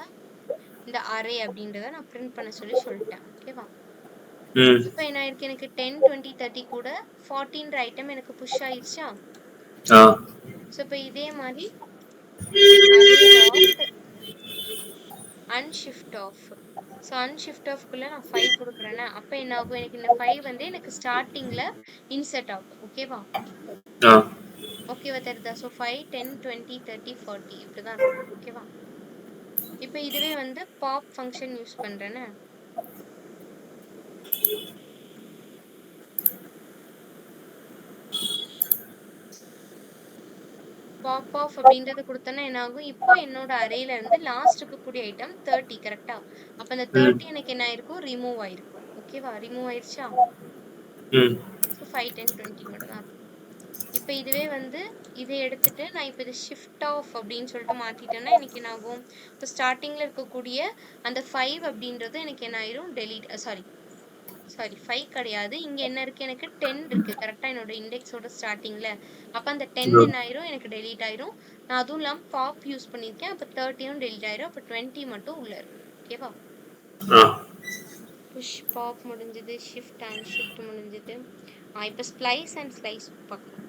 இந்த அரே அப்படின்றத நான் பிரிண்ட் பண்ண சொல்லிட்டேன். ஓகேவா? இப்போ என்ன ஆயிருக்கு, எனக்கு 10 20 30 கூட 14ன்ற ஐட்டம் எனக்கு புஷ் ஆயிடுச்சா? ஸோ இப்போ இதே மாதிரி array dot unshift of, so unshift ஆஃப்குள்ள நான் 5 கொடுக்குறேன்னா, அப்போ என்ன ஆகும், எனக்கு இந்த 5 வந்து எனக்கு ஸ்டார்டிங்ல இன்சர்ட் ஆகும். ஓகேவா? ஓகேவா தெரியுதா? ஸோ 5 10 20 30 40 இப்படிதான் இருக்கும். ஓகேவா? இப்போ இதுவே வந்து பாப் ஃபங்க்ஷன் யூஸ் பண்றேன்னு, பாப் ஆஃப் அப்படின்றத கொடுத்தேன்னா என்ன ஆகும், இப்போ என்னோட அரேல இருந்து லாஸ்ட் இருக்கக்கூடிய ஐட்டம் 30. கரெக்டா? அப்ப அந்த 30 எனக்கு என்ன ஆயிருக்கும், ரிமூவ் ஆயிருக்கும். ஓகேவா? ரிமூவ் ஆயிருச்சா? ஸோ 5 10 20 மட்டும் தான் இருக்கும். இப்போ இதுவே வந்து இதை எடுத்துட்டு நான் இப்போ இது ஷிஃப்ட் ஆஃப் அப்படின்னு சொல்லிட்டு மாத்திட்டேன்னா எனக்கு என்ன ஆகும், இப்போ ஸ்டார்டிங்ல இருக்கக்கூடிய அந்த 5 அப்படின்றது எனக்கு என்ன ஆயிரும், டெலீட். சாரி 5 கிடையாது, இங்க என்ன இருக்கு, எனக்கு 10 இருக்கு. கரெக்டா? என்னோட இண்டெக்ஸோட ஸ்டார்டிங்ல. அப்ப அந்த 10 என்ன ஆயிரும், எனக்கு டெலீட் ஆயிரும். நான் அதுவும் இல்லாம பாப் யூஸ் பண்ணிருக்கேன். அப்ப 30யும் டெலீட் ஆயிரும். அப்ப 20 மட்டும் உள்ள இருக்கு. ஓகேவா? புஷ் பாப் முடிஞ்சது, ஷிஃப்ட் அண்ட் ஷிஃப்ட் முடிஞ்சது. இப்ப ஸ்ப்ளைஸ் அண்ட் ஸ்லைஸ் பார்க்கணும்.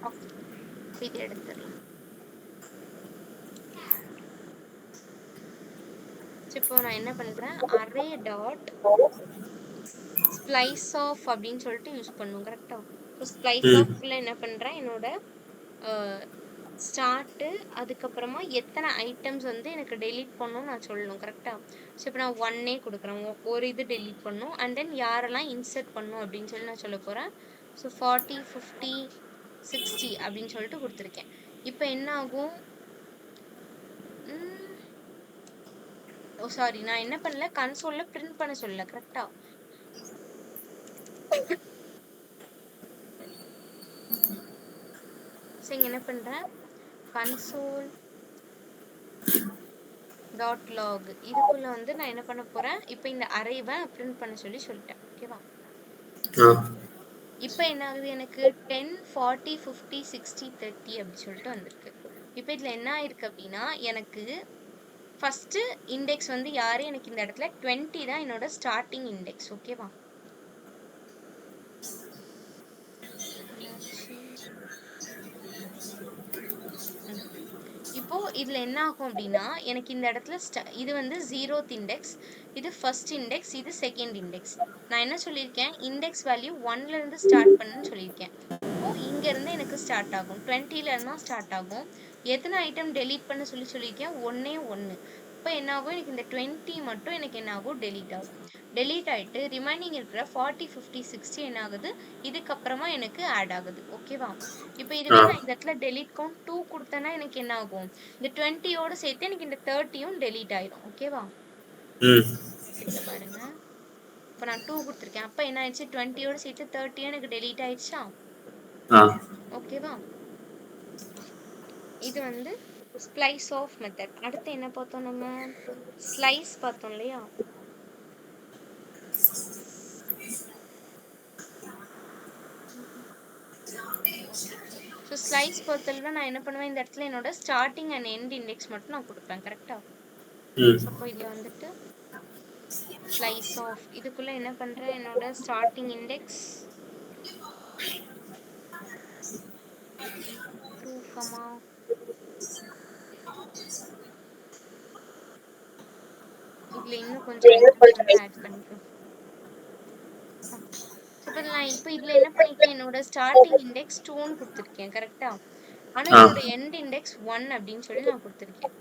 ஓகே, இது எடுத்துடலாம். இப்போ நான் என்ன பண்றேன், அரே டாட் ஸ்ப்ளைஸ் ஆஃப் அப்படின்னு சொல்லிட்டு யூஸ் பண்ணும். கரெக்டா? ஸ்ப்ளைஸ் ஆஃப்ல என்ன பண்றேன், என்னோட ஸ்டார்ட்டு அதுக்கப்புறமா எத்தனை ஐட்டம்ஸ் வந்து எனக்கு டெலீட் பண்ணணும்னு நான் சொல்லணும். கரெக்டா? ஸோ இப்போ நான் 1 கொடுக்குறேன், ஒரு இது டெலீட் பண்ணும். அண்ட் தென் யாரெல்லாம் இன்சர்ட் பண்ணும் அப்படின்னு சொல்லி நான் சொல்ல போகிறேன். ஸோ 40 50 60 அப்படின்னு சொல்லிட்டு கொடுத்துருக்கேன். இப்போ என்ன ஆகும், ஓ சாரி, நான் என்ன பண்ணல, கன்சோல்ல பிரிண்ட் பண்ண சொல்லல. கரெக்டா? ஸோ இங்கே என்ன பண்ணுறேன், கன்சோல் டாட் லாக் இதுக்குள்ள வந்து நான் என்ன பண்ண போறேன், இப்போ இந்த அரேவை பிரிண்ட் பண்ண சொல்லிட்டேன். ஓகேவா? இப்போ என்ன ஆகுது, எனக்கு 10 40 50 60 30 அப்படி சொல்லிட்டு வந்திருக்கு. இப்போ இதுல என்ன ஆயிருக்கு அப்படின்னா, எனக்கு ஃபர்ஸ்ட் இண்டெக்ஸ் வந்து யாரு, எனக்கு இந்த இடத்துல 20 தான் என்னோட ஸ்டார்டிங் இண்டெக்ஸ். ஓகேவா? இப்போ இதுல என்ன ஆகும் அப்படின்னா, எனக்கு இந்த இடத்துல இது வந்து 0th இண்டெக்ஸ், இது ஃபர்ஸ்ட் இண்டெக்ஸ், இது செகண்ட் இண்டெக்ஸ். நான் என்ன சொல்லியிருக்கேன், இண்டெக்ஸ் வேல்யூ 1ல இருந்து ஸ்டார்ட் பண்ணுன்னு சொல்லியிருக்கேன். இப்போ இங்க இருந்து எனக்கு ஸ்டார்ட் ஆகும், 20ல இருந்தா ஸ்டார்ட் ஆகும். எத்தனை ஐட்டம் டெலீட் பண்ண சொல்லியிருக்கேன், 1. இப்போ என்ன ஆகும், எனக்கு இந்த 20 மட்டும் எனக்கு என்ன ஆகும், டெலீட் ஆகும். டெலீட் ஆயிட்டு ரிமைனிங் இருக்கிற 40 50 60 என்ன ஆகுது, இதுக்கப்புறமா எனக்கு ஆட் ஆகுது. ஓகேவா? இப்போ இதுவே நான் இந்த இடத்துல டெலீட் கவுண்ட் 2 கொடுத்தேன்னா எனக்கு என்ன ஆகும், இந்த 20யோட சேர்த்து எனக்கு இந்த 30யும் டெலீட் ஆயிடும். ஓகேவா? இங்க பாருங்க, இப்போ நான் 2 கொடுத்துருக்கேன். அப்ப என்ன ஆயிடுச்சு 20யோட சேர்த்து 30 எனக்கு டெலீட் ஆயிடுச்சா? ஆ ஓகேவா? இது வந்து ஸ்ப்ளைஸ் ஆஃப் மெத்தட். அடுத்து என்ன பார்த்தோம் நம்ம? ஸ்லைஸ் பார்த்தோம் இல்லையா? ஓகே. ஸோ ஸ்லைஸ் பொறுத்தளவுல நான் என்ன பண்ணுவேன், இந்த இடத்துல என்னோட ஸ்டார்டிங் அண்ட் எண்ட் இண்டெக்ஸ் மட்டும் நான் கொடுப்பேன். கரெக்டா? ம் அப்போ இதுல வந்துட்டு ஸ்லைஸ் ஆஃப் இதுக்குள்ள என்ன பண்றேன், என்னோட ஸ்டார்டிங் இண்டெக்ஸ் 2, இதுல இன்னும் கொஞ்சம் ஐட்டம்ஸ் வந்து ஆட் பண்ணிக்கிறோம். நான் இப்போ இதுல என்ன பண்ணிருக்கேன், என்னோட ஸ்டார்டிங் இண்டெக்ஸ் 2ன்னு கொடுத்துருக்கேன். கரெக்டா? ஆனா ஆ என்னோட எண்ட் இண்டெக்ஸ் 1 அப்படின்னு சொல்லி நான் கொடுத்துருக்கேன்.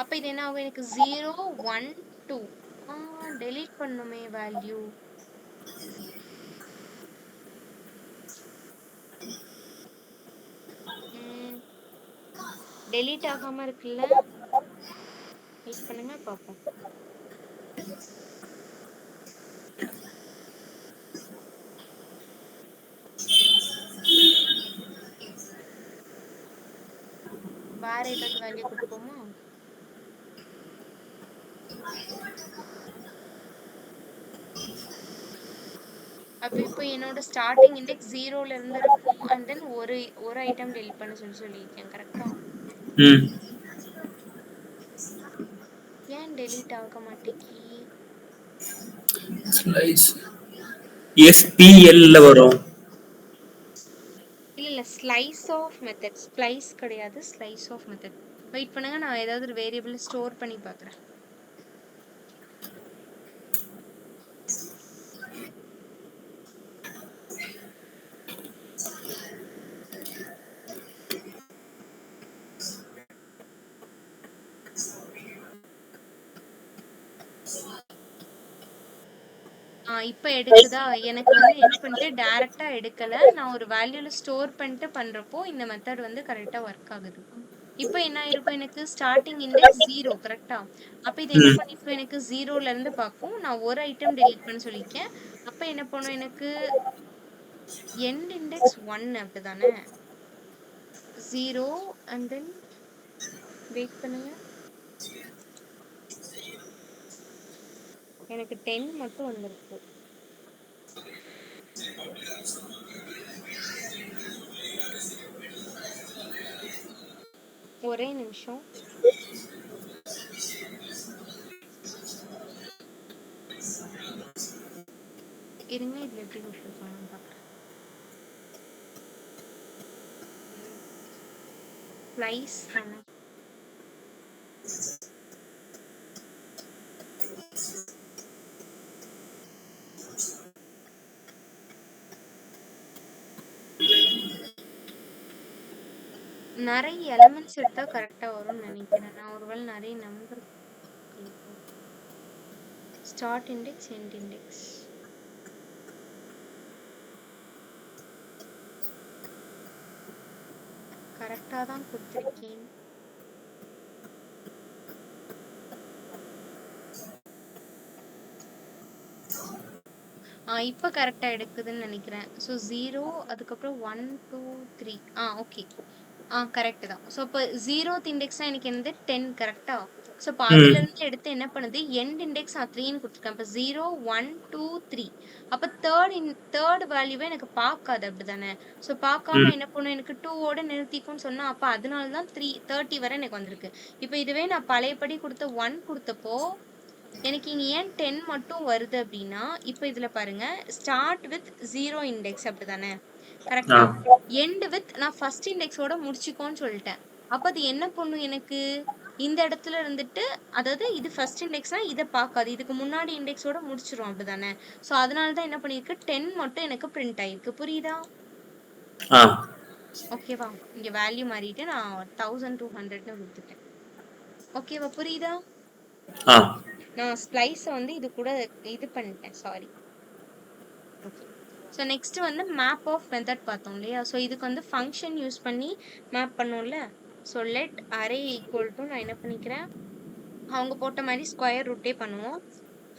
அப்ப இது என்ன ஆகும், எனக்கு 0 1 2 டெலீட் பண்ணுமே வேல்யூ. டெலீட் ஆகாம இருக்குல்ல, வெயிட் பண்ணுங்க பாப்போம். வேற ஏதாவது வேல்யூ கொடுப்போமா? அப்ப இப்போ என்னோட ஸ்டார்டிங் இண்டெக்ஸ் 0ல இருந்து இருக்கும், அண்ட் தென் ஒரு ஐட்டம் டெலீட் பண்ண சொல்லியிருக்கேன். கரெக்டா? ம் ஏன் டெலீட் ஆக மாட்டேங்கி? ஸ்லைஸ் SPL வரும். இல்ல ஸ்லைஸ் ஆஃப் மெத்தட், ஸ்ப்ளைஸ் கிடையாது, ஸ்லைஸ் ஆஃப் மெத்தட். வெயிட் பண்ணுங்க, நான் ஏதாவது ஒரு வேரியபிள் ஸ்டோர் பண்ணி பார்க்குறேன். இப்ப எடுக்குதா? எனக்கு வந்து என்ன பண்ணிட்டு டைரக்டா எடுக்கல, நான் ஒரு வேல்யூல ஸ்டோர் பண்ணிட்டு பண்றப்போ இந்த மெத்தட் வந்து கரெக்டா ஒர்க் ஆகுது. இப்போ என்ன ஆயிருக்கும், எனக்கு ஸ்டார்டிங் இண்டெக்ஸ் 0. கரெக்டா? அப்ப இது என்ன ம் பண்ணிருக்கும், எனக்கு 0ல இருந்து பார்க்கும். நான் ஒரு ஐட்டம் டெலீட் பண்ண சொல்லியிருக்கேன். அப்ப என்ன பண்ணும், எனக்கு எண்ட் இண்டெக்ஸ் 1 அப்படிதானே? 0 அண்ட் தென் வெயிட் பண்ணுங்க, எனக்கு 10 மட்டும் வந்திருக்கு. ஒரே நிமிஷம். இருங்க, இதுல எப்படி கொடுத்துருக்காங்கன்னு பார்க்குறேன். ஸ்லைஸ் தானே? நிறைய எலிமெண்ட்ஸ் எடுத்தா கரெக்டா வரும்னு நினைக்கிறேன். நான் ஒருவேளை நிறைய number start index end index கரெக்டா தான் கொடுத்துருக்கேன். இப்போ கரெக்டா எடுக்குதுன்னு நினைக்கிறேன். ஸோ 0 அதுக்கப்புறம் 1 2 3 ஓகே. கரெக்ட் தான். ஸோ இப்போ 0th இண்டெக்ஸ் தான் எனக்கு என்னது 10. கரெக்டா? ஸோ இப்போ அதுல இருந்து எடுத்து என்ன பண்ணுது, எண்ட் இண்டெக்ஸ் 3ன்னு கொடுத்துருக்கேன். இப்போ 0 1 2 3. அப்போ தேர்ட் வேல்யூவே எனக்கு பார்க்காது, அப்படிதானே? ஸோ பார்க்காம என்ன பண்ணும், எனக்கு 2ஓட நிறுத்திக்கும்னு சொன்னா, அப்போ அதனால தான் 30 வரை எனக்கு வந்திருக்கு. இப்போ இதுவே நான் பழையபடி கொடுத்த 1 கொடுத்தப்போ எனக்கு இங்க ஏன் 10 மட்டும் வருது அப்படின்னா, இப்போ இதுல பாருங்க, ஸ்டார்ட் வித் 0 இண்டெக்ஸ் அப்படிதானே? கரெக்டா? எண்ட் வித் நான் ஃபர்ஸ்ட் இண்டெக்ஸோட முடிச்சுக்கோன்னு சொல்லிட்டேன். அப்ப அது என்ன பண்ணும், எனக்கு இந்த இடத்துல இருந்துட்டு, அதாவது இது ஃபர்ஸ்ட் இண்டெக்ஸ்னா இதை பார்க்காது, இதுக்கு முன்னாடி இண்டெக்ஸோட முடிச்சிரும், அப்படிதானே? ஸோ அதனால தான் என்ன பண்ணிருக்கு, 10 மட்டும் எனக்கு பிரிண்ட் ஆயிருக்கு. புரியுதா? ஓகேவா? இங்க வேல்யூ மாறிட்டு நான் 1200ன்னு கொடுத்துட்டேன். ஓகேவா? புரியுதா? நான் ஸ்ப்ளைஸை வந்து இது கூட இது பண்ணிட்டேன், சாரி. ஓகே. ஸோ நெக்ஸ்ட் வந்து மேப் ஆஃப் மெத்தட் பார்த்தோம் இல்லையா? ஸோ இதுக்கு வந்து ஃபங்க்ஷன் யூஸ் பண்ணி மேப் பண்ணோம்ல. So let array equal to நான் என்ன பண்ணிக்கிறேன், அவங்க போட்ட மாதிரி ஸ்கொயர் ரூட்டே பண்ணுவோம்.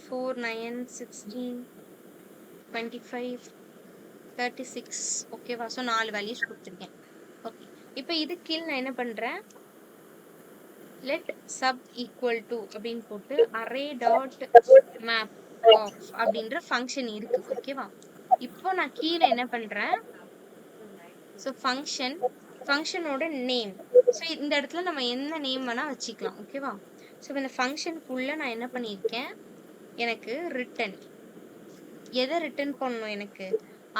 4 9 16 25 36 ஓகேவா. ஸோ 4 வேல்யூஸ் கொடுத்துருக்கேன். ஓகே, இப்போ இது கீழ் நான் என்ன பண்றேன், லெட் சப் ஈக்குவல் டு அப்படின்னு போட்டு அரே டாட் மேப் ஆஃப் அப்படின்ற ஃபங்க்ஷன் இருக்கு. ஓகேவா. இப்போ நான் கீழே என்ன பண்றேன், ஸோ ஃபங்க்ஷனோட நேம். ஸோ இந்த இடத்துல நம்ம என்ன நேம் வேணா வச்சுக்கலாம். ஓகேவா. ஸோ இந்த ஃபங்க்ஷனுக்குள்ள நான் என்ன பண்ணியிருக்கேன், எனக்கு ரிட்டன் எதை ரிட்டன் பண்ணணும், எனக்கு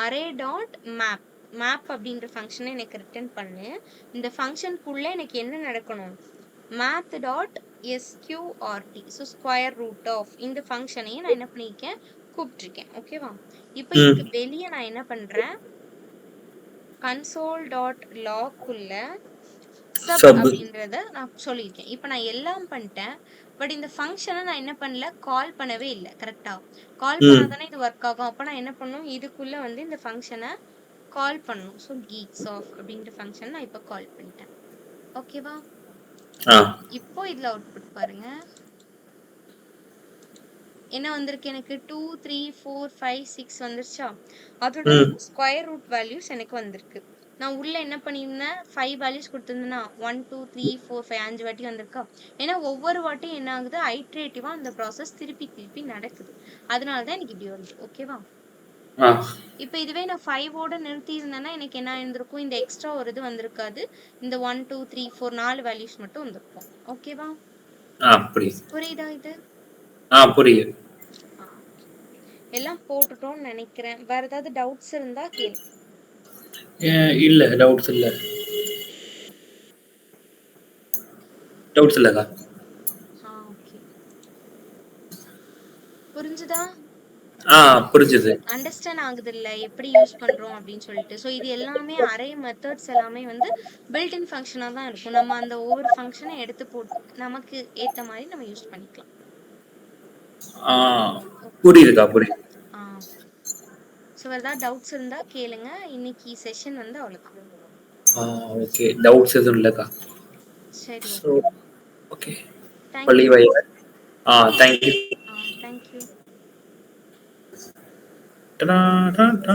அரே டாட் மேப் மேப் அப்படின்ற ஃபங்க்ஷனை எனக்கு ரிட்டன் பண்ணு. இந்த ஃபங்க்ஷனுக்குள்ள எனக்கு என்ன நடக்கணும், math dot SQRT, so square root of இந்த ஃபங்க்ஷனையும் நான் என்ன பண்ணியிருக்கேன், கூப்பிட்டுருக்கேன். ஓகேவா. இப்போ இதுக்கு வெளியே நான் என்ன பண்றேன், கன்சோல் டாட் லாக் உள்ள சப் அப்படின்றத நான் சொல்லியிருக்கேன். இப்போ நான் எல்லாம் பண்ணிட்டேன், பட் இந்த ஃபங்க்ஷனை நான் என்ன பண்ணல, கால் பண்ணவே இல்லை. கரெக்டா, கால் பண்ணாதானே இது ஒர்க் ஆகும். அப்போ நான் என்ன பண்ணணும், இதுக்குள்ள வந்து இந்த ஃபங்க்ஷனை கால் பண்ணணும். ஸோ கீக்ஸ் ஆஃப் அப்படின்ற ஃபங்க்ஷன் நான் இப்போ கால் பண்ணிட்டேன். ஓகேவா. இப்போ இதுல அவுட்புட் பாருங்க என்ன வந்திருக்கு, எனக்கு 2 3 4 5 6 வந்துருச்சா. அதோட ஸ்கொயர் ரூட் வேல்யூஸ் எனக்கு வந்திருக்கு. நான் உள்ள என்ன பண்ணியிருந்தேன், 5 வேல்யூஸ் கொடுத்துருந்தேன்னா 1 2 3 4 5 5 வாட்டி வந்திருக்கா. ஏன்னா ஒவ்வொரு வாட்டியும் என்ன ஆகுது, ஐட்ரேட்டிவா அந்த ப்ராசஸ் திருப்பி திருப்பி நடக்குது. அதனாலதான் எனக்கு இப்படி வருது. ஓகேவா. இப்போ இதுவே நான் 5ஓட நிறுத்தி இருந்தேன்னா எனக்கு என்ன இருந்திருக்கும், இந்த எக்ஸ்ட்ரா ஒரு இது வந்திருக்காது. இந்த 1 2 3 4 4 வேல்யூஸ் மட்டும் வந்திருக்கும். ஓகேவா. புரியுதா இது? புரியுது. எல்லாம் போட்டுட்டோம்னு நினைக்கிறேன். வேற ஏதாவது டவுட்ஸ் இருந்தா கேளு. இல்ல டவுட்ஸ் இல்ல. டவுட்ஸ் இல்லக்கா. ஓகே, புரிஞ்சுதா? புரிஞ்சுது. அண்டர்ஸ்டாண்ட் ஆகுது இல்ல எப்படி யூஸ் பண்றோம் அப்படின்னு சொல்லிட்டு. ஸோ இது எல்லாமே அரே மெத்தட்ஸ் எல்லாமே வந்து பில்ட் இன் ஃபங்க்ஷனா தான் இருக்கும். நம்ம அந்த ஒவ்வொரு ஃபங்க்ஷனை எடுத்து போட்டு நமக்கு ஏத்த மாதிரி நம்ம யூஸ் பண்ணிக்கலாம். புரியுதுக்கா, புரியுது. ஸோ ஏதாவது டவுட்ஸ் இருந்தா கேளுங்க. இன்னைக்கு செஷன் வந்து அவ்வளவுதான். ஓகே, டவுட்ஸ் எதுவும் இல்லக்கா. சரி, okay. Thank you. Thank you. Thank you. Ta-da, ta-da.